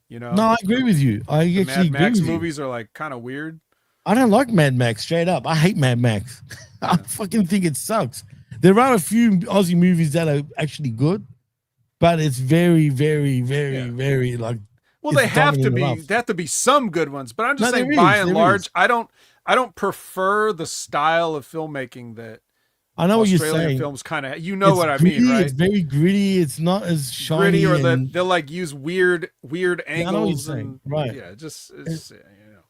No, I agree with you. I actually Mad agree Max with you. movies are like kind of weird. I don't like Mad Max, straight up. I hate Mad Max. I fucking think it sucks. There are a few Aussie movies that are actually good, but it's very, very, very, very like. Well, they have to be some good ones, but I'm just saying, by and large, I don't prefer the style of filmmaking that I know Australian what you're saying. films kind of, what I mean, right? It's very gritty. It's not as shiny. Gritty, or they'll like use weird angles. Right. Yeah, it's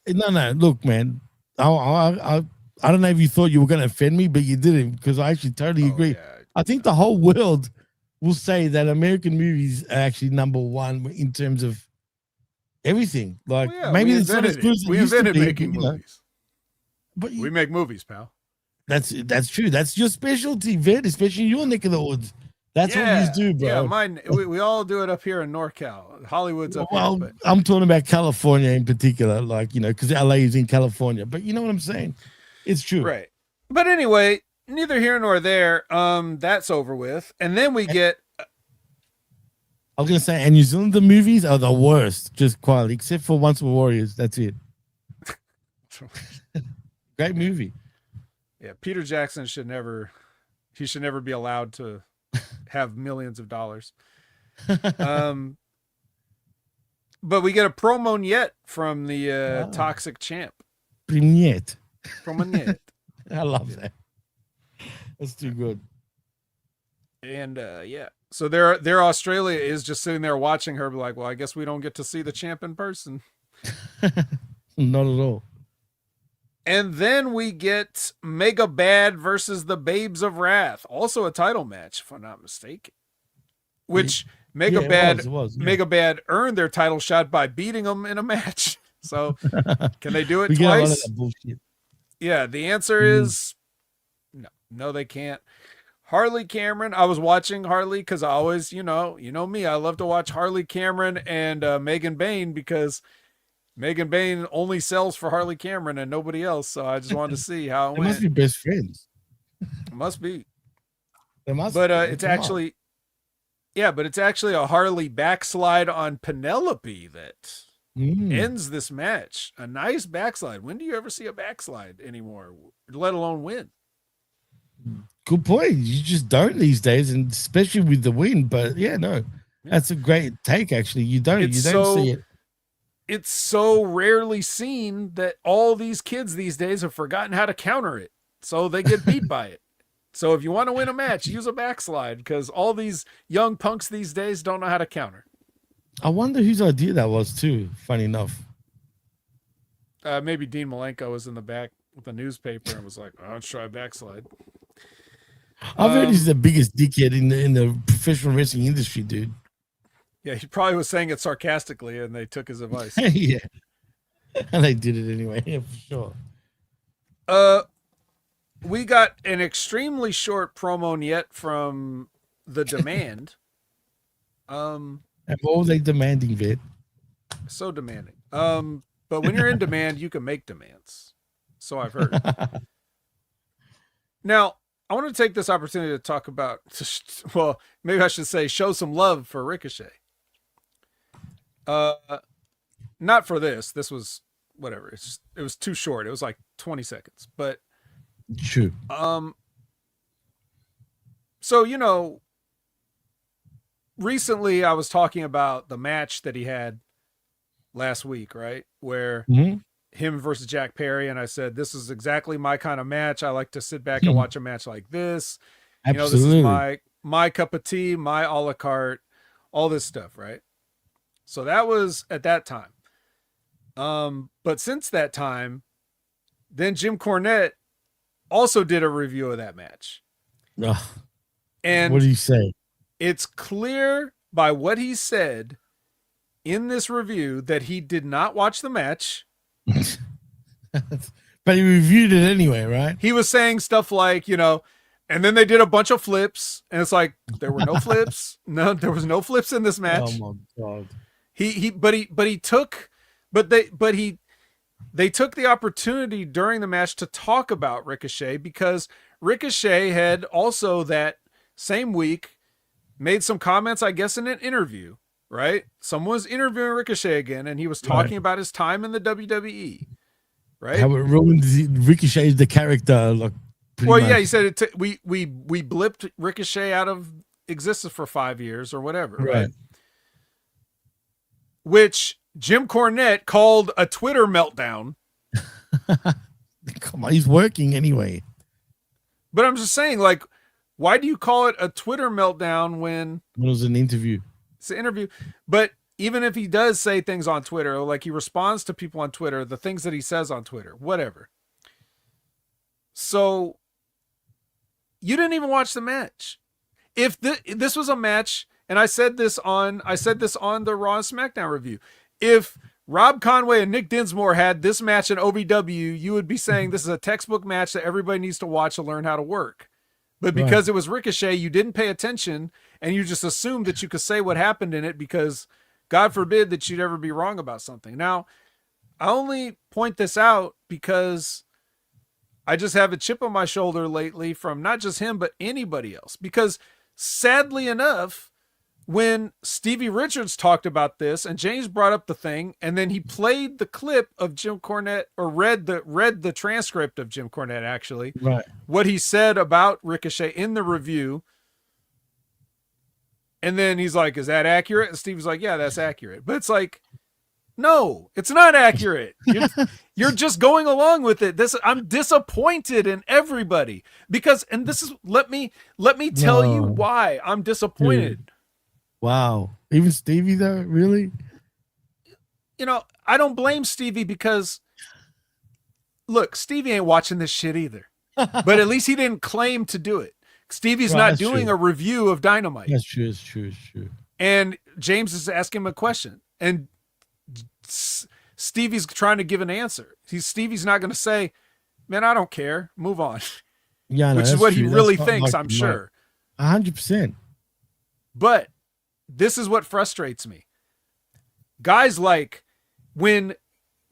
No. Look, man. I don't know if you thought you were going to offend me, but you didn't, because I actually totally Oh, agree. yeah. I think the whole world will say that American movies are actually number one in terms of everything. Like, Well, yeah, maybe we it's not as invented good it. as it We used to invented be. making movies. But We make movies, pal. that's true. That's your specialty, Vid, especially your neck of the woods. That's what you do, bro. Yeah, mine. We all do it up here in NorCal. Hollywood's up Well, here, but I'm talking about California in particular, like, because LA is in California. But you know what I'm saying? It's true. right. But anyway, neither here nor there. That's over with, and then we get. I was gonna say, and New Zealand, the movies are the worst, just quietly, except for Once Were Warriors. That's it. Great movie. Yeah, Peter Jackson should never be allowed to have millions of dollars. But we get a promo yet from the Toxic Champ. Primniet. Promo yet. I love that. That's too good. And yeah, so their Australia is just sitting there watching her, be like, well, I guess we don't get to see the champ in person. Not at all. And then we get Mega Bad versus the Babes of Wrath, also a title match, if I'm not mistaken. Which Mega Bad earned their title shot by beating them in a match. So can they do it twice? Yeah, the answer is no, they can't. Harley Cameron, I was watching Harley because I always, you know me, I love to watch Harley Cameron and Megan Bain, because Megan Bain only sells for Harley Cameron and nobody else. So I just wanted to see how it went. Must be best friends. It must be. It must but be. It's actually, but it's actually a Harley backslide on Penelope that ends this match. A nice backslide. When do you ever see a backslide anymore, let alone win? Good point. You just don't these days, and especially with the win. But that's a great take. Actually, you don't see it. It's so rarely seen that all these kids these days have forgotten how to counter it, so they get beat by it. So if you want to win a match, use a backslide, because all these young punks these days don't know how to counter. I wonder whose idea that was too. Funny enough, maybe Dean Malenko was in the back with a newspaper and was like, "I'll try a backslide." I've heard he's the biggest dickhead in the professional wrestling industry, dude. Yeah, he probably was saying it sarcastically, and they took his advice. Yeah, and they did it anyway. Yeah, for sure. We got an extremely short promo yet from the Demand. And what were they demanding, Vid? So demanding. But when you're in demand, you can make demands. So I've heard. Now, I want to take this opportunity to talk about, well, maybe I should say, show some love for Ricochet. Not for this. This was whatever. It was too short. It was like 20 seconds. But true. So, recently I was talking about the match that he had last week, right? Where him versus Jack Perry, and I said, this is exactly my kind of match. I like to sit back and watch a match like this. Absolutely. This is my cup of tea, my a la carte, all this stuff, right? So that was at that time. But since that time, then Jim Cornette also did a review of that match. And what did he say? It's clear by what he said in this review that he did not watch the match. But he reviewed it anyway, right? He was saying stuff like, and then they did a bunch of flips, and it's like, there were no flips. No, there was no flips in this match. Oh my God. They took the opportunity during the match to talk about Ricochet, because Ricochet had also that same week made some comments, I guess, in an interview, right? Someone was interviewing Ricochet again, and he was talking about his time in the WWE, right? How it ruined Ricochet, the character, like. Well, yeah, he said we blipped Ricochet out of existence for 5 years or whatever, right? Which Jim Cornette called a Twitter meltdown. Come on, he's working anyway. But I'm just saying, like, why do you call it a Twitter meltdown when it was an interview? It's an interview. But even if he does say things on Twitter, or like he responds to people on Twitter, the things that he says on Twitter, whatever. So you didn't even watch the match. If this was a match, and I said this on the Raw and SmackDown review, if Rob Conway and Nick Dinsmore had this match in OVW, you would be saying this is a textbook match that everybody needs to watch to learn how to work. But because it was Ricochet, you didn't pay attention, and you just assumed that you could say what happened in it because God forbid that you'd ever be wrong about something. Now, I only point this out because I just have a chip on my shoulder lately from not just him, but anybody else. Because sadly enough, when Stevie Richards talked about this and James brought up the thing, and then he played the clip of Jim Cornette, or read the transcript of Jim Cornette, actually, right, what he said about Ricochet in the review. And then he's like, is that accurate? And Stevie's like, yeah, that's accurate. But it's like, no, it's not accurate. You're just going along with it. I'm disappointed in everybody because, and this is, let me tell you why I'm disappointed. Dude. Wow. Even Stevie though, really? You know, I don't blame Stevie because look, Stevie ain't watching this shit either, but at least he didn't claim to do it. Stevie's not doing a review of Dynamite. That's true. It's true. And James is asking him a question, and Stevie's trying to give an answer. Stevie's not going to say, man, I don't care. Move on. Yeah, which is what he really thinks, I'm sure. 100%. But this is what frustrates me. Guys like Jim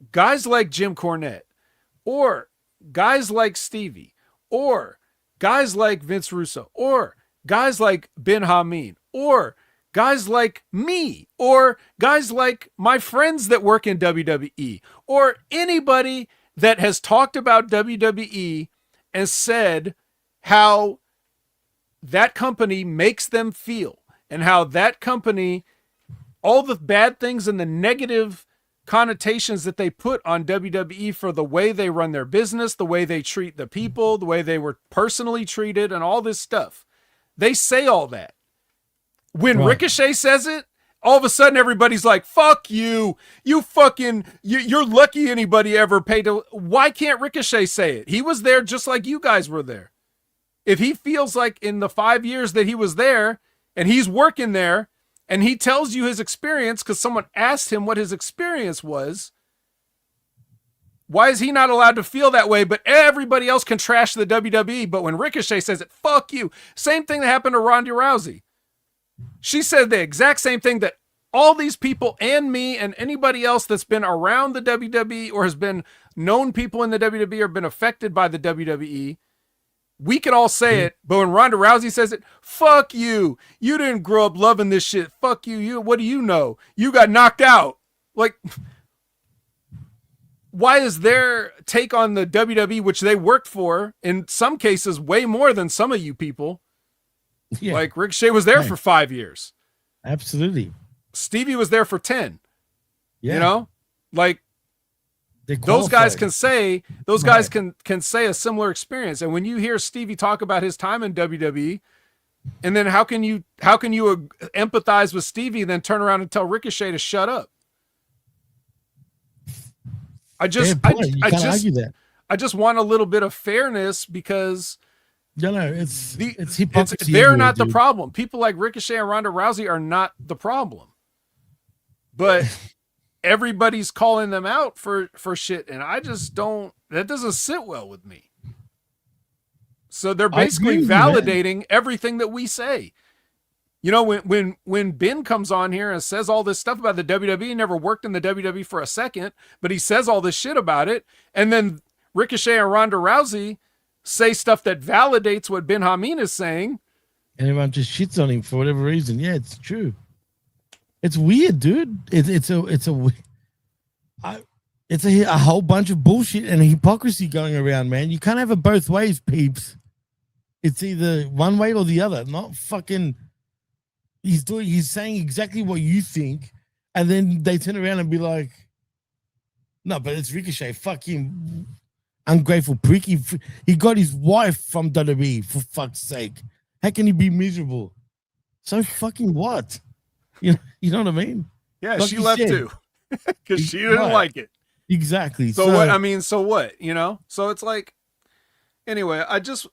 Cornette, or guys like Stevie, or guys like Vince Russo, or guys like Ben Hamin, or guys like me, or guys like my friends that work in WWE, or anybody that has talked about WWE and said how that company makes them feel, and how that company, all the bad things and the negative connotations that they put on WWE for the way they run their business, the way they treat the people, the way they were personally treated, and all this stuff. They say all that. When Ricochet says it, all of a sudden everybody's like, fuck you. You're lucky anybody ever paid to. Why can't Ricochet say it? He was there just like you guys were there. If he feels like in the 5 years that he was there and he's working there and he tells you his experience because someone asked him what his experience was, why is he not allowed to feel that way? But everybody else can trash the WWE. But when Ricochet says it, fuck you. Same thing that happened to Ronda Rousey. She said the exact same thing that all these people and me and anybody else that's been around the WWE or has been known people in the WWE or been affected by the WWE, we can all say it, but when Ronda Rousey says it, fuck you. You didn't grow up loving this shit. Fuck you. What do you know? You got knocked out. Like, why is their take on the WWE, which they worked for, in some cases, way more than some of you people? Yeah. Like, Ricochet was there for 5 years. Absolutely. Stevie was there for 10. Yeah. You know? Like, those guys can say a similar experience. And when you hear Stevie talk about his time in WWE, and then how can you empathize with Stevie and then turn around and tell Ricochet to shut up? I just want a little bit of fairness because it's hypocrisy. They're not the problem. People like Ricochet and Ronda Rousey are not the problem. But everybody's calling them out for shit, and I just don't. That doesn't sit well with me. So they're basically validating everything that we say. You know, when Ben comes on here and says all this stuff about the WWE, he never worked in the WWE for a second, but he says all this shit about it, and then Ricochet and Ronda Rousey say stuff that validates what Ben Hamin is saying, and everyone just shits on him for whatever reason. Yeah, it's true. It's weird, dude. It's a whole bunch of bullshit and hypocrisy going around, man. You can't have it both ways, peeps. It's either one way or the other. Not fucking. He's saying exactly what you think, and then they turn around and be like, "No, but it's Ricochet. Fuck him, ungrateful prick. He got his wife from WWE, for fuck's sake. How can he be miserable? So fucking what? You know what I mean? Yeah, Like she you left said. too because she didn't Right. like it. Exactly. So what? I mean, so what? You know? So it's like, anyway, I just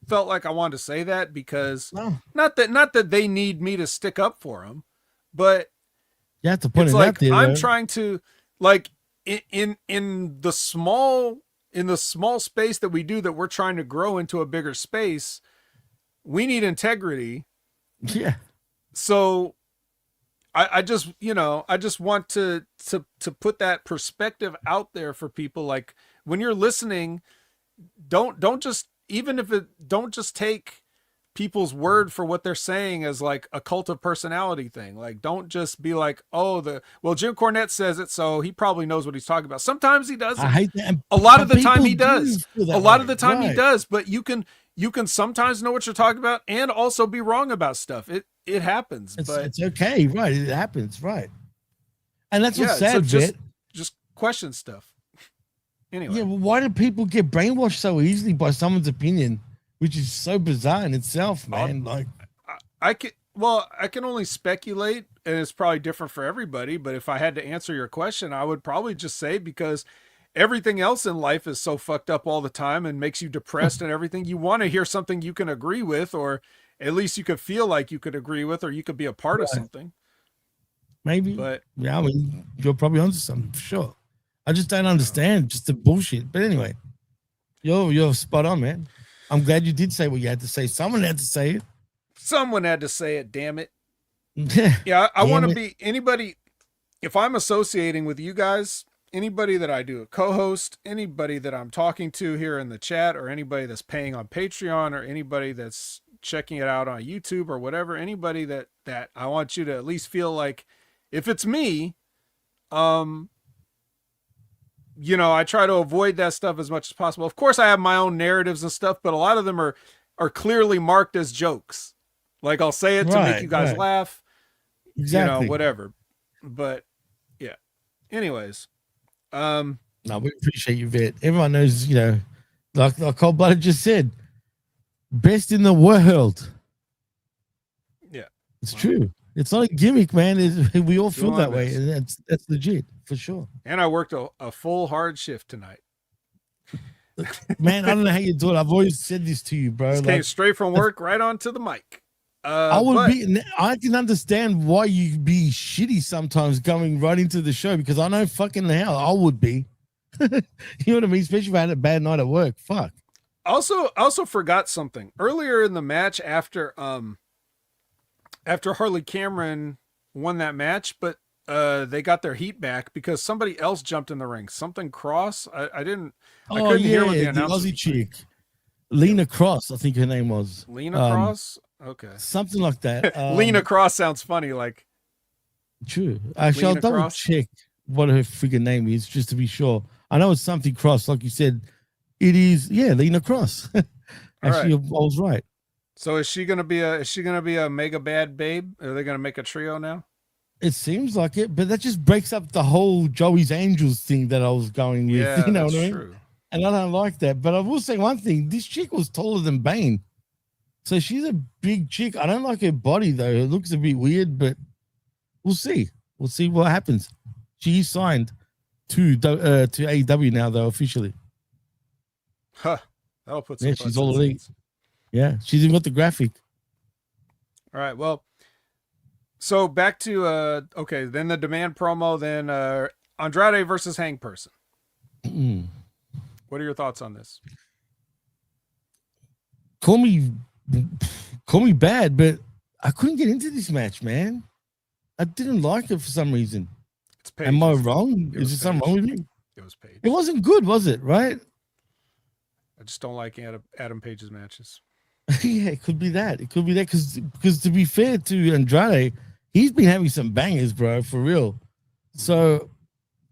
felt like I wanted to say that because no, not that they need me to stick up for them, but you have to put it's it like out there. I'm Though. trying to like in the small space that we do, that we're trying to grow into a bigger space. We need integrity. Yeah. So I just, you know, I just want to put that perspective out there for people. Like, when you're listening, don't just, even if it, don't just take people's word for what they're saying as like a cult of personality thing. Like, don't just be like, oh, Jim Cornette says it, so he probably knows what he's talking about. Sometimes he doesn't. I hate that. A lot of the time People he does. do feel A lot that of the way. time he Right. does, but you can sometimes know what you're talking about and also be wrong about stuff. It happens, but It's okay, right? It happens, right? And that's what's so sad, Vet. just question stuff. Anyway, Yeah, well, why do people get brainwashed so easily by someone's opinion, which is so bizarre in itself, man? Like, I can only speculate, and it's probably different for everybody. But if I had to answer your question, I would probably just say, because everything else in life is so fucked up all the time and makes you depressed and everything, you want to hear something you can agree with, or at least you could feel like you could agree with, or you could be a part of something. maybe, But yeah, I mean, you're probably onto something for sure. I just don't understand just the bullshit. But anyway, you're spot on, man. I'm glad you did say what you had to say. Someone had to say it. someone had to say it, damn it. Yeah. Yeah, I want to it. be anybody. If I'm associating with you guys, anybody that I do a co-host, anybody that I'm talking to here in the chat, or anybody that's paying on Patreon, or anybody that's checking it out on YouTube or whatever, anybody that I want you to at least feel like, if it's me, you know, I try to avoid that stuff as much as possible. Of course, I have my own narratives and stuff, but a lot of them are clearly marked as jokes. Like, I'll say it to make you guys laugh, Exactly. you know, whatever. But yeah. Anyways, no, we appreciate you, Vet. Everyone knows, you know, like Cold Blooded just said, best in the world. yeah, It's true. It's not a gimmick, man. We all feel Doing that my way. best. And that's legit for sure. and I worked a full hard shift tonight. Man, I don't know how you do it. I've always said this to you, bro. Just came straight from work right onto the mic. I can understand why you'd be shitty sometimes going right into the show, because I know fucking hell I would be. You know what I mean? Especially if I had a bad night at work. Fuck. Also forgot something earlier in the match after Harley Cameron won that match, but they got their heat back because somebody else jumped in the ring. Something Cross. I couldn't hear what the announcer. Aussie chick, Lena Cross, I think her name was. Lena Cross. Okay. Something like that. Lena Cross sounds funny. Like, true. Actually, I'll double check what her freaking name is just to be sure. I know it's something Cross, like you said. It is, yeah, Lena Cross. Actually, I was right. So is she gonna be a mega bad babe? Are they gonna make a trio now? It seems like it, but that just breaks up the whole Joey's Angels thing that I was going with. Yeah, you know that's what I mean? true. And I don't like that. But I will say one thing: this chick was taller than Bane, so she's a big chick. I don't like her body though; it looks a bit weird. But we'll see. We'll see what happens. She signed to AEW now, though, officially. Huh. That'll put some. Yeah, she's all elite. Yeah, she's even got the graphic. All right. Well, so back to okay, then the demand promo, then Andrade versus Hang Person. What are your thoughts on this? Call me bad, but I couldn't get into this match, man. I didn't like it for some reason. It's Paige. Am I wrong? Is there something wrong with me? It was Paige. It wasn't good, was it? Right? I just don't like Adam Page's matches. Yeah, it could be that. It could be that because to be fair to Andrade, he's been having some bangers, bro, for real. So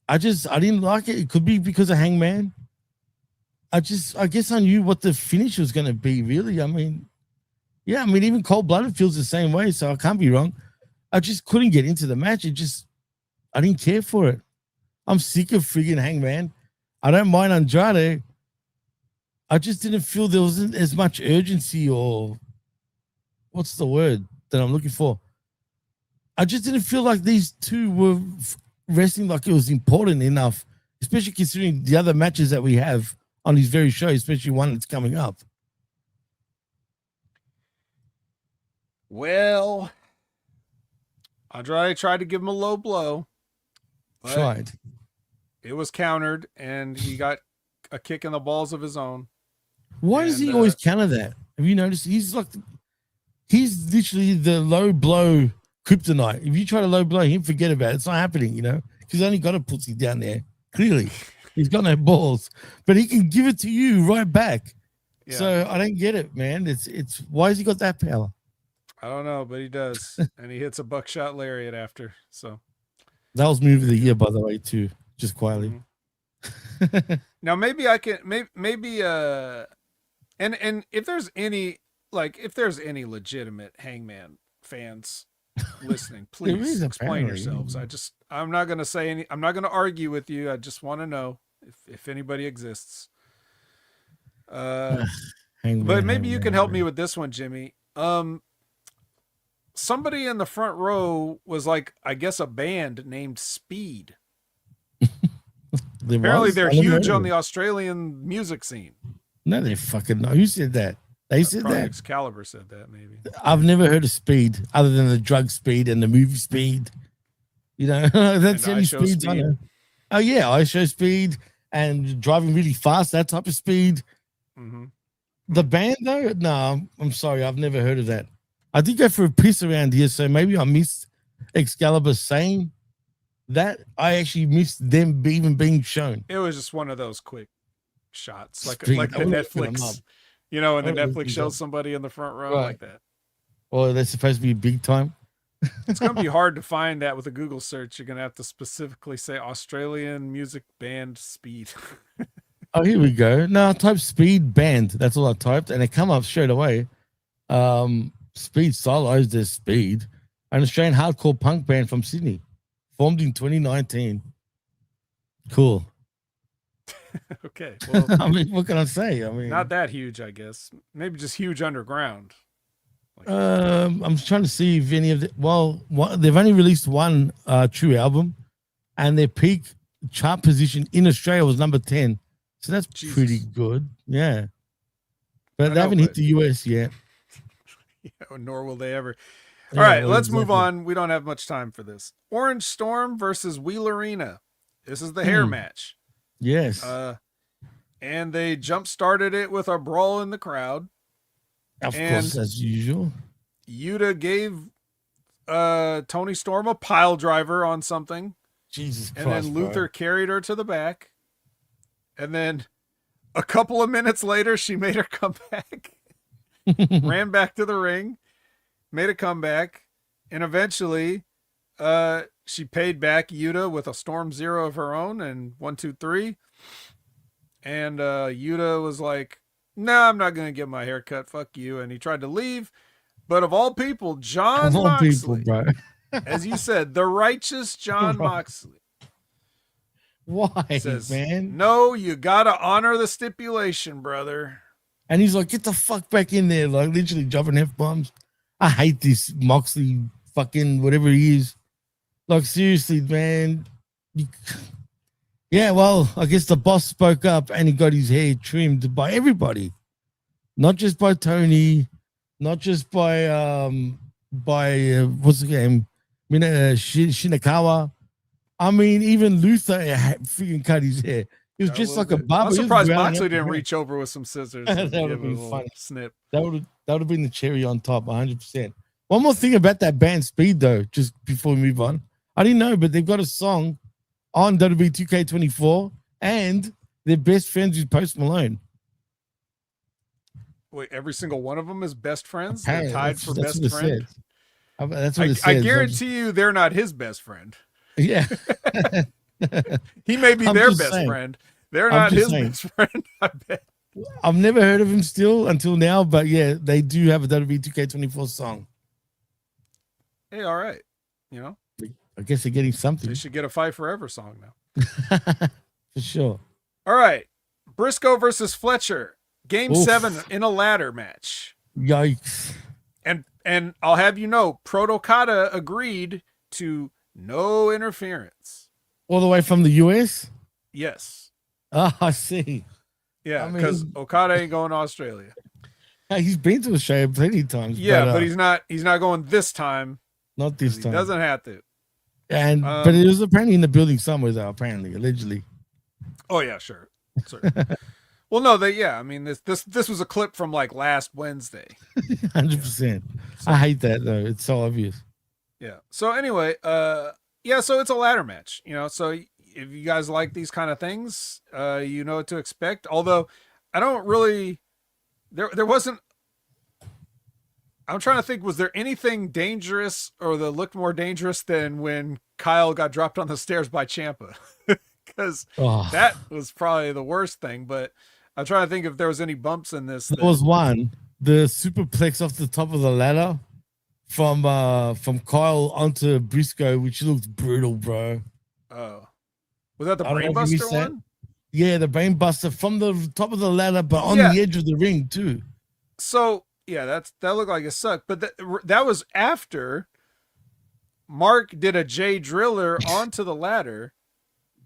I didn't like it. It could be because of Hangman. I guess I knew what the finish was going to be, really. I mean, yeah, I mean, even Cold Blooded feels the same way, so I can't be wrong. I just couldn't get into the match. I didn't care for it. I'm sick of friggin' Hangman. I don't mind Andrade. I just didn't feel there wasn't as much urgency, or what's the word that I'm looking for? I just didn't feel like these two were wrestling like it was important enough, especially considering the other matches that we have on these very shows, especially one that's coming up. Well, Andrade tried to give him a low blow. but Tried. It was countered, and he got a kick in the balls of his own. Why does he always counter that? Have you noticed? He's literally the low blow kryptonite. If you try to low blow him, forget about it. It's not happening, because he's only got a pussy down there. Clearly, he's got no balls, but he can give it to you right back. Yeah. So I don't get it, man. It's why has he got that power? I don't know, but he does, and he hits a buckshot lariat after. So that was movie of the year, by the way, too. Just quietly. Mm-hmm. Now maybe I can maybe and if there's any legitimate Hangman fans listening, please explain yourselves. I'm not going to say any. I'm not going to argue with you. I just want to know if anybody exists. But maybe you can help me with this one, Jimmy. Somebody in the front row was like, I guess, a band named Speed. Apparently they're huge on the Australian music scene. No, they fucking know. Who said that? They said that. Excalibur said that, maybe. I've never heard of Speed other than the drug Speed and the movie Speed. That's any speeds I know. Oh, yeah, I show Speed and driving really fast, that type of speed. Mm-hmm. The band, though? No, I'm sorry. I've never heard of that. I did go for a piss around here, so maybe I missed Excalibur saying that. I actually missed them even being shown. It was just one of those quick shots, like the Netflix, and the Netflix shows somebody in the front row like that. Or they're supposed to be big time. It's going to be hard to find that with a Google search. You're going to have to specifically say Australian music band Speed. Oh, here we go. No, I typed Speed band. That's all I typed, and it come up straight away. Speed stylized as Speed, an Australian hardcore punk band from Sydney, formed in 2019. Cool. Okay. Well, I mean, what can I say? I mean, not that huge, I guess. Maybe just huge underground. I'm trying to see if any of they've only released one true album, and their peak chart position in Australia was number 10. So that's pretty good. Yeah. But they haven't hit the US yet. Yeah, nor will they ever. All right, let's move on. We don't have much time for this. Orange Storm versus Wheel Arena. This is the hair match. Yes. And they jump-started it with a brawl in the crowd. Of course, as usual. Yuta gave Tony Storm a pile driver on something. Jesus Christ. And then Luther carried her to the back. And then a couple of minutes later, she made her come back. Ran back to the ring, made a comeback, and eventually she paid back Yuta with a Storm Zero of her own and 1, 2, 3. And Yuta was like, "No, I'm not going to get my hair cut. Fuck you." And he tried to leave. But of all people, John Moxley, as you said, the righteous John Moxley. Why, says, man? No, you got to honor the stipulation, brother. And he's like, get the fuck back in there. Like, literally dropping F-bombs. I hate this Moxley fucking whatever he is. Like, seriously, man. Yeah, well, I guess the boss spoke up and he got his hair trimmed by everybody. Not just by Tony. Not just by what's the name? Shinakawa. I mean, even Luther freaking cut his hair. It was just like a barber. I'm surprised Moxley didn't reach over with some scissors. That would have been funny. Snip. That would have been the cherry on top, 100%. One more thing about that band Speed, though, just before we move on. I didn't know, but they've got a song on WWE 2K24, and they're best friends with Post Malone. Wait, every single one of them is best friends? Apparently, they're tied for best friend? That's what it says. I guarantee you they're not his best friend. Yeah. He may be their best friend. They're not his best friend, I bet. I've never heard of him still until now, but yeah, they do have a WWE 2K24 song. Hey, all right. I guess they're getting something. They should get a Fight Forever song now. For sure. All right. Briscoe versus Fletcher. Game 7 in a ladder match. Yikes. And I'll have you know, Protocata agreed to no interference. All the way from the US? Yes. Oh, I see. Yeah, I mean- because Okada ain't going to Australia. Hey, he's been to Australia plenty of times. Yeah, but he's not going this time. not this 'Cause time. He doesn't have to. And but it was apparently in the building somewhere, though. Apparently, allegedly. Oh yeah, sure. Well, no, I mean, this was a clip from like last Wednesday. 100%. I hate that though. It's so obvious. Yeah. So anyway, yeah. So it's a ladder match, you know. So if you guys like these kind of things, you know what to expect. Although I don't really, there wasn't. I'm trying to think, was there anything dangerous or that looked more dangerous than when Kyle got dropped on the stairs by Ciampa? Because that was probably the worst thing. But I'm trying to think if there was any bumps in this. There was one, the superplex off the top of the ladder from Kyle onto Briscoe, which looked brutal, bro. Oh, was that the I don't know if you brainbuster missed that. one? Yeah, the brainbuster from the top of the ladder, but on the edge of the ring too. So yeah, that looked like it sucked. But that was after Mark did a J Driller onto the ladder.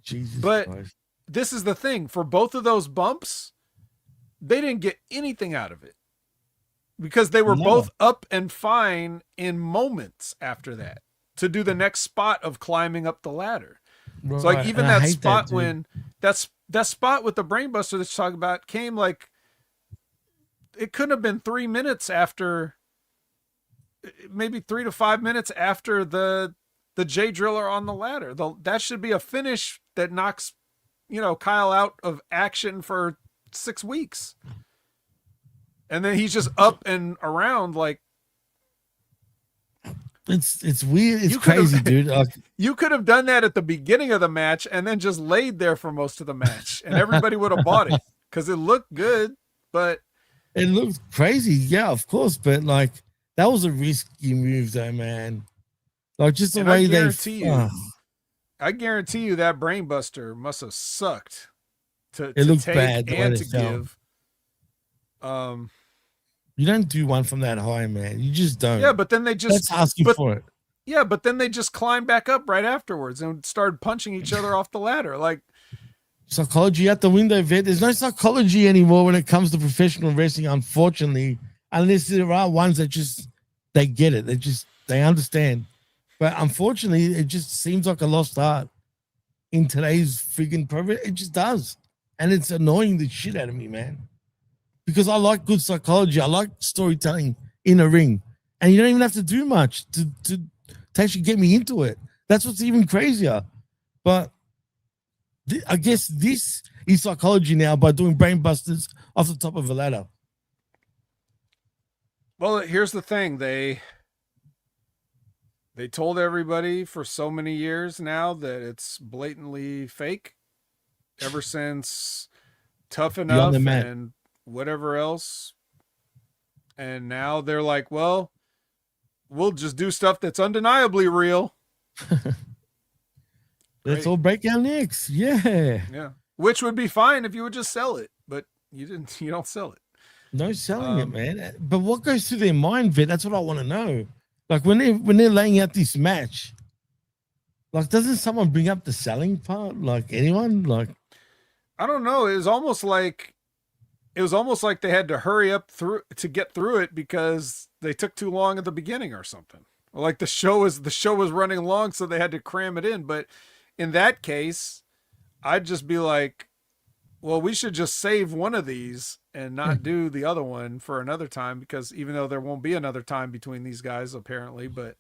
Jesus But Christ. this is the thing, for both of those bumps, they didn't get anything out of it because they were both up and fine in moments after that to do the next spot of climbing up the ladder. Right. So like even And I that hate spot dude. when that spot with the brainbuster that you're talking about came like, it couldn't have been 3 minutes after, maybe 3 to 5 minutes after the J Driller on the ladder. That should be a finish that knocks, you know, Kyle out of action for 6 weeks. And then he's just up and around like, it's weird. It's You could've- crazy, dude. you could have done that at the beginning of the match and then just laid there for most of the match and everybody would have bought it because it looked good, but It looked crazy, yeah, of course, but like that was a risky move, though, man. Like just the And I way they. I guarantee you that brainbuster must have sucked to looked take bad the way and they to fell. give. You don't do one from that high, man. You just don't. Yeah, but then they just That's asking for it. Yeah, but then they just climbed back up right afterwards and started punching each other off the ladder. Like, Psychology out the window, Vet. There's no psychology anymore when it comes to professional wrestling, unfortunately, unless there are ones that just they get it. They understand. But unfortunately, it just seems like a lost art in today's freaking program. It just does. And it's annoying the shit out of me, man. Because I like good psychology. I like storytelling in a ring. And you don't even have to do much to actually get me into it. That's what's even crazier. But I guess this is psychology now by doing brain busters off the top of a ladder. well, here's the thing. They told everybody for so many years now that it's blatantly fake ever since Tough Enough the mat. and whatever else. And now they're like, well, we'll just do stuff that's undeniably real. Let's Great. all break our necks. Yeah. Yeah. Which would be fine if you would just sell it, but you don't sell it. No selling it, man. But what goes through their mind, Vet? That's what I want to know. Like when they're laying out this match, like doesn't someone bring up the selling part? Like anyone? Like I don't know. It was almost like they had to hurry up to get through it because they took too long at the beginning or something. Or like the show was running long, so they had to cram it in. But in that case, I'd just be like, well, we should just save one of these and not do the other one for another time, because even though there won't be another time between these guys apparently, but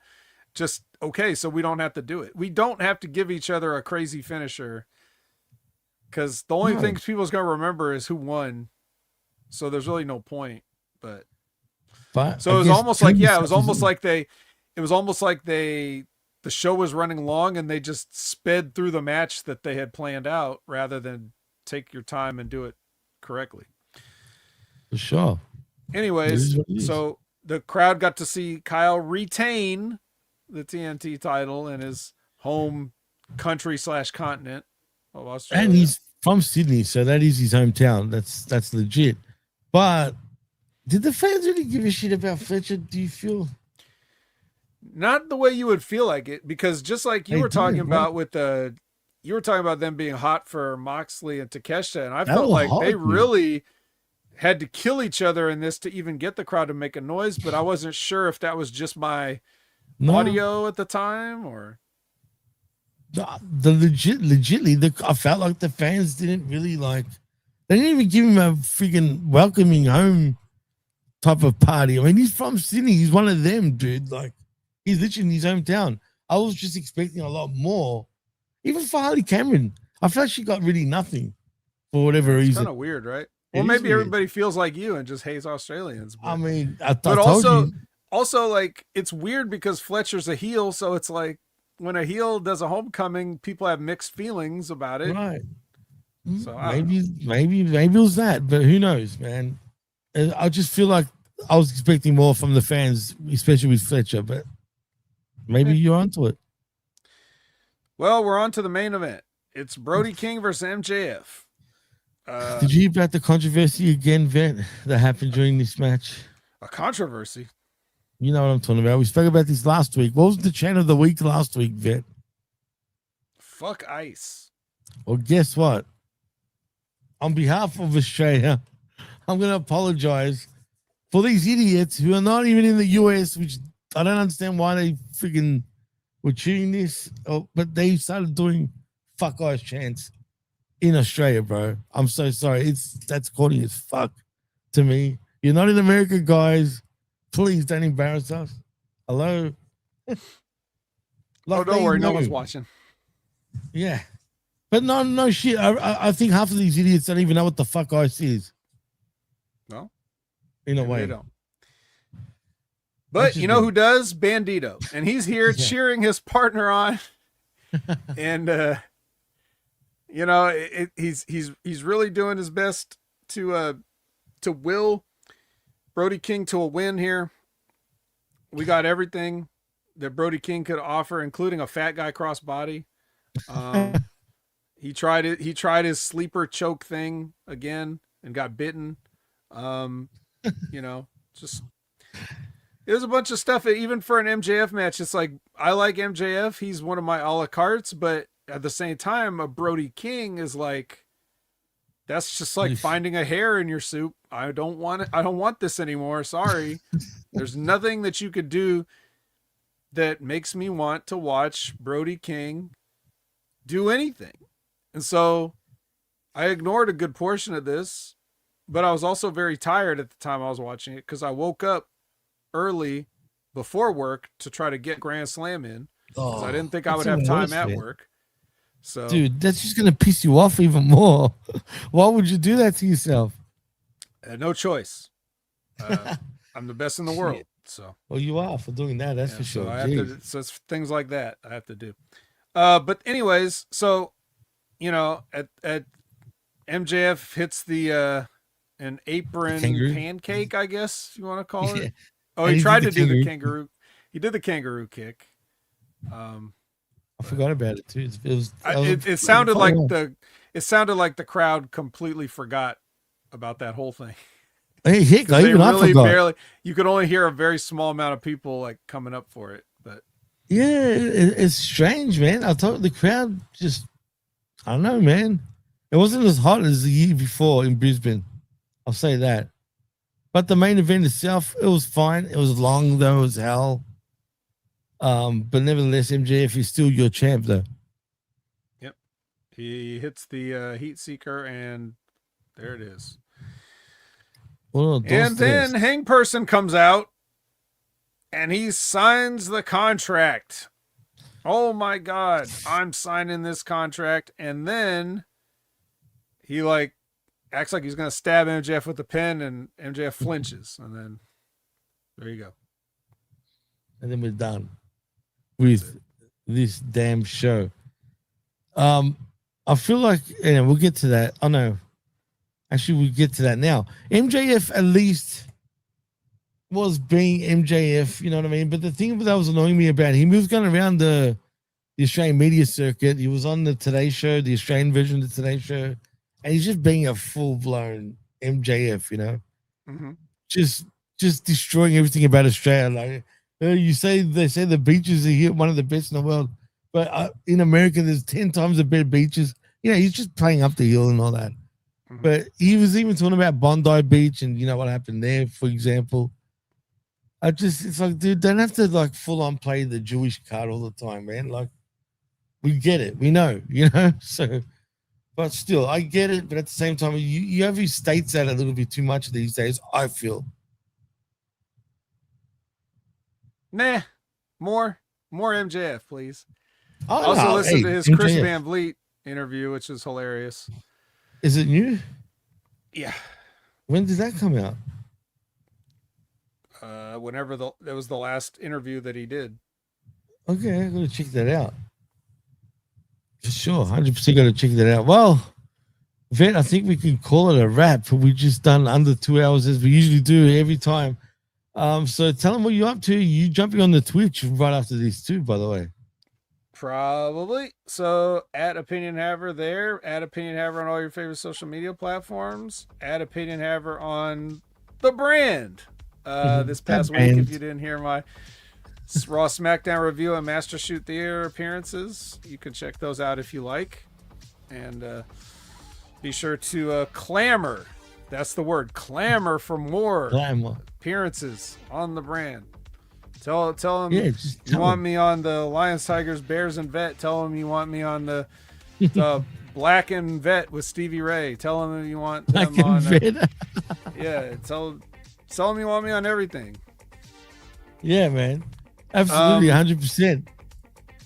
just okay, so we don't have to do it. We don't have to give each other a crazy finisher, because the only thing people's gonna remember is who won. So there's really no point. But so it was almost like the show was running long and they just sped through the match that they had planned out rather than take your time and do it correctly. for sure. Anyways, so the crowd got to see Kyle retain the TNT title in his home country / continent of Australia. And he's from Sydney, so that is his hometown. That's legit. But did the fans really give a shit about Fletcher? Do you feel? Not the way you would feel like it, because just like you They were talking did, man. about with you were talking about them being hot for Moxley and Takeshita, and I They felt were like hot, they dude. really had to kill each other in this to even get the crowd to make a noise, but I wasn't sure if that was just my audio at the time or legitly, I felt like the fans didn't really like. They didn't even give him a freaking welcoming home type of party. I mean, he's from Sydney. He's one of them, dude. Like, he's literally in his hometown. I was just expecting a lot more. Even for Harley Cameron, I felt she got really nothing for whatever it's reason. kind of weird, right? It Well, is maybe weird. everybody feels like you and just hates Australians. But, I mean, but told you. also like it's weird because Fletcher's a heel, so it's like when a heel does a homecoming, people have mixed feelings about it. Right. So maybe it was that, but who knows, man? And I just feel like I was expecting more from the fans, especially with Fletcher, but maybe you're onto it. Well, we're on to the main event. It's Brody King versus MJF. Did you hear about the controversy again, Vet, that happened during this match? A controversy. You know what I'm talking about. We spoke about this last week. What was the chant of the week last week, Vet? Fuck ice. Well, guess what? On behalf of Australia, I'm going to apologize for these idiots who are not even in the US, which I don't understand why they freaking were cheering this, but they started doing fuck ice chants in Australia, bro. I'm so sorry. That's corny as fuck to me. You're not in America, guys. Please don't embarrass us. Hello? Like don't worry, no one's watching. Yeah. But no shit. I think half of these idiots don't even know what the fuck ice is. No. In a way. They don't. But you know who does? Bandito. And he's here cheering his partner on. And you know, he's really doing his best to will Brody King to a win here. We got everything that Brody King could offer, including a fat guy crossbody. He tried it. He tried his sleeper choke thing again and got bitten. You know, just it was a bunch of stuff. Even for an MJF match, it's like I like MJF. He's one of my a la cartes, but at the same time, a Brody King is like that's just like finding a hair in your soup. I don't want it. I don't want this anymore. Sorry. There's nothing that you could do that makes me want to watch Brody King do anything. And so I ignored a good portion of this, but I was also very tired at the time I was watching it because I woke up early before work to try to get Grand Slam in because I didn't think I would have time at work. So, dude, that's just going to piss you off even more. Why would you do that to yourself? No choice. I'm the best in the world. So, well, you are for doing that. That's for sure. So I have to, so it's things like that I have to do. But anyways, so you know, at MJF hits the an apron pancake, I guess you want to call it. Oh, he tried to do the kangaroo. He did the kangaroo kick. I forgot about it too. It sounded like the crowd completely forgot about that whole thing. Hey, heck, even I forgot. Barely. You could only hear a very small amount of people like coming up for it. But yeah, it's strange, man. I thought the crowd just, I don't know, man. It wasn't as hot as the year before in Brisbane. I'll say that. But the main event itself, it was fine. It was long though as hell. But nevertheless, MJF is still your champ, though. Yep, he hits the heat seeker, and there it is. And then Hang Person comes out, and he signs the contract. Oh my God, I'm signing this contract, and then he like acts like he's gonna stab MJF with the pen, and MJF flinches, and then there you go. And then we're done with this damn show. I feel like, and we'll get to that. Oh no, actually, we'll get to that now. MJF at least was being MJF, you know what I mean? But the thing that was annoying me about him, he was going around the Australian media circuit. He was on the Today Show, the Australian version of the Today Show, and he's just being a full-blown MJF, you know? Mm-hmm. Just destroying everything about Australia. Like, You say they say the beaches are here, one of the best in the world, but in America there's 10 times the better beaches. You know, he's just playing up the hill and all that. Mhm. But he was even talking about Bondi Beach and you know what happened there, for example. It's like, dude, don't have to like full on play the Jewish card all the time, man. Like, we get it, we know, you know. So, but still, I get it. But at the same time, you have your states out a little bit too much these days. I feel. Nah, more MJF, please. Oh, Also, no, listen hey, to his MJF. Chris Van Vliet interview, which is hilarious. Is it new? Yeah. When did that come out? Whenever that was the last interview that he did. Okay, I'm gonna check that out. For sure, 100% gonna check that out. Well, Vet, I think we can call it a wrap. We just done under 2 hours as we usually do every time. So tell them what you're up to. You jumping on the Twitch right after this too, by the way. Probably. So at Opinion Haver there, at Opinion Haver on all your favorite social media platforms, at Opinion Haver on the brand. This past week, if you didn't hear my Raw SmackDown review and Master Shoot Theater appearances, you can check those out if you like. And be sure to clamor. That's the word. Clamor for more appearances on the brand. Tell them you want me on the Lions, Tigers, Bears, and Vet. Tell them you want me on the Black and Vet with Stevie Ray. Tell them you want them on. Yeah, tell them you want me on everything. Yeah, man. Absolutely, 100%.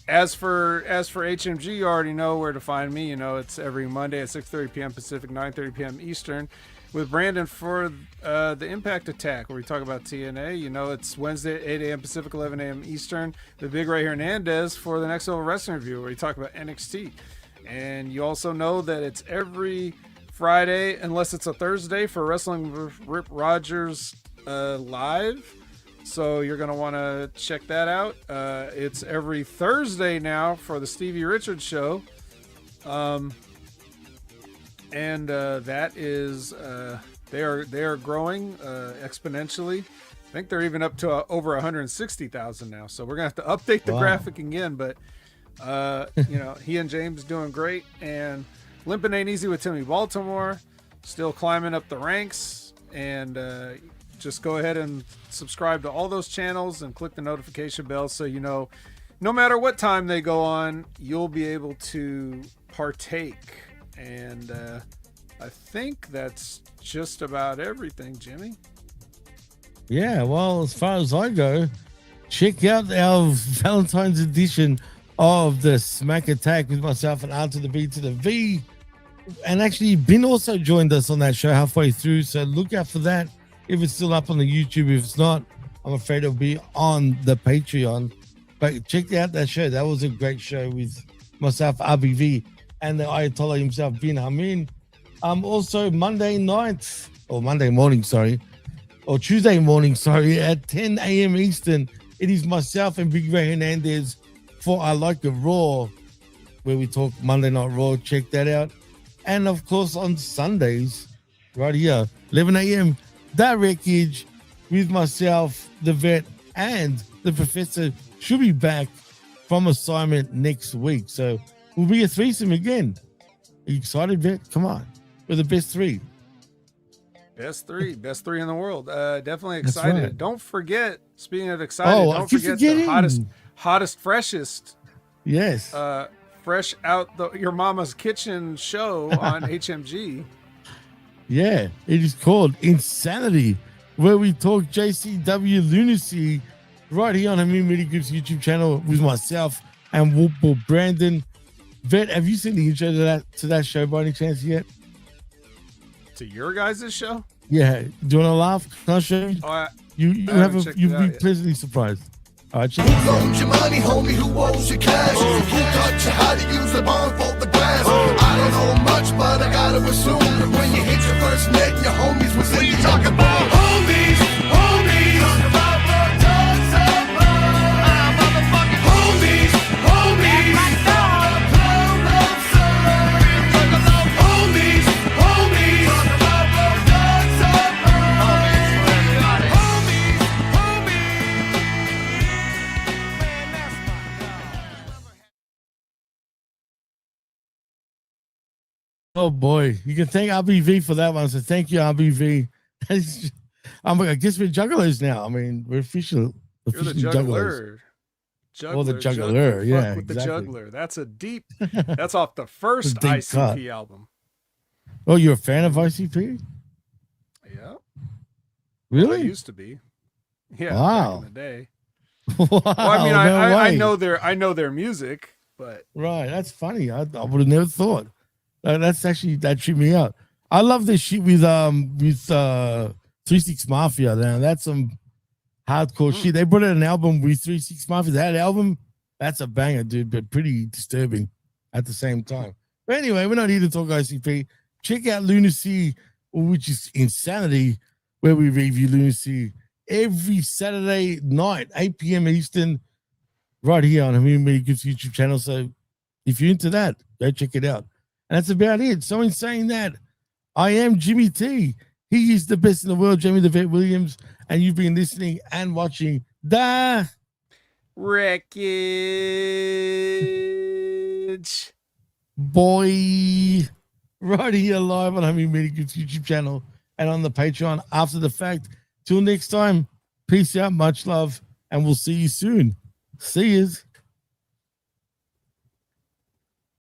As for HMG, you already know where to find me. You know, it's every Monday at 6:30 p.m. Pacific, 9:30 p.m. Eastern, with Brandon for the Impact Attack, where we talk about TNA. You know, it's Wednesday at 8 a.m. Pacific, 11 a.m. Eastern. The Big Ray Hernandez for the Next Level Wrestling Review, where we talk about NXT. And you also know that it's every Friday, unless it's a Thursday, for Wrestling with Rip Rogers live. So you're going to want to check that out. It's every Thursday now for the Stevie Richards Show. And that is, they are growing exponentially. I think they're even up to over 160,000 now. So we're going to have to update the graphic again. But, you know, he and James doing great. And Limpin' Ain't Easy with Timmy Baltimore, still climbing up the ranks. And just go ahead and subscribe to all those channels and click the notification bell so you know no matter what time they go on, you'll be able to partake. And I think that's just about everything, Jimmy. Yeah, well, as far as I go, check out our Valentine's edition of the Smack Attack with myself and R to the B to the V. And actually, Ben also joined us on that show halfway through, so look out for that. If it's still up on the YouTube, if it's not, I'm afraid it'll be on the Patreon. But check out that show. That was a great show with myself, RBV, and the Ayatollah himself, bin Hamin. Also Tuesday morning, at 10 a.m. Eastern, it is myself and Big Ray Hernandez for I Like It Raw, where we talk Monday Night Raw. Check that out. And of course on Sundays, right here, 11 a.m., That Wreckage with myself, the Vet, and the Professor should be back from assignment next week. So we'll be a threesome again. Are you excited, Vet? Come on. We're the best three. Best three in the world. Definitely excited. Right. Don't forget, speaking of excited, don't forget the hottest, freshest. Yes. Fresh out your mama's kitchen show on HMG. Yeah, it is called Insanity, where we talk JCW lunacy right here on Hamin Media Group's YouTube channel with myself and Whoopball Brandon. Vet, have you seen the intro to that show by any chance yet? To your guys' show? Yeah. Do you want to laugh? Can I show you? You'll be pleasantly surprised. All right, check it out. Who loans your money, homie? Who owes your cash? Who taught you how to use the barn for the grass? I don't know much, but I gotta assume that when you hit your first net, your homies was in. What you talking about? Homies, homies. Talk about the dogs of love. Motherfucking homies, homies. My dog. Talk about homies, homies. Talk about the dogs of love. Homies, homies. Oh boy, you can thank RBV for that one. So thank you, RBV. I guess we're jugglers now. I mean, we're officially You're the jugglers. juggler. Or the juggler, yeah, Fuck with exactly. the juggler. That's off the first deep ICP album. Oh, you're a fan of ICP? Yeah. Well, I Really? used to be. Yeah. Wow. Back in the day. Wow, Well, I mean, no I way. know their music, but Right, that's funny. I would have never thought. That tripped me out. I love this shit with 36 Mafia. Now that's some hardcore shit. They brought out an album with 36 Mafia. That album, that's a banger, dude, but pretty disturbing at the same time. But anyway, we're not here to talk ICP. Check out Lunacy, which is Insanity, where we review Lunacy every Saturday night, 8 p.m. Eastern, right here on Hamin Media Group's YouTube channel. So if you're into that, go check it out. And that's about it. So in saying that, I am Jimmy T. He is the best in the world, Jamie the Vet Williams, and you've been listening and watching the Wreckage. Boy right here live on Hamin Media Group's YouTube channel and on the Patreon after the fact. Till next time, peace out, much love, and we'll see you soon. See yous.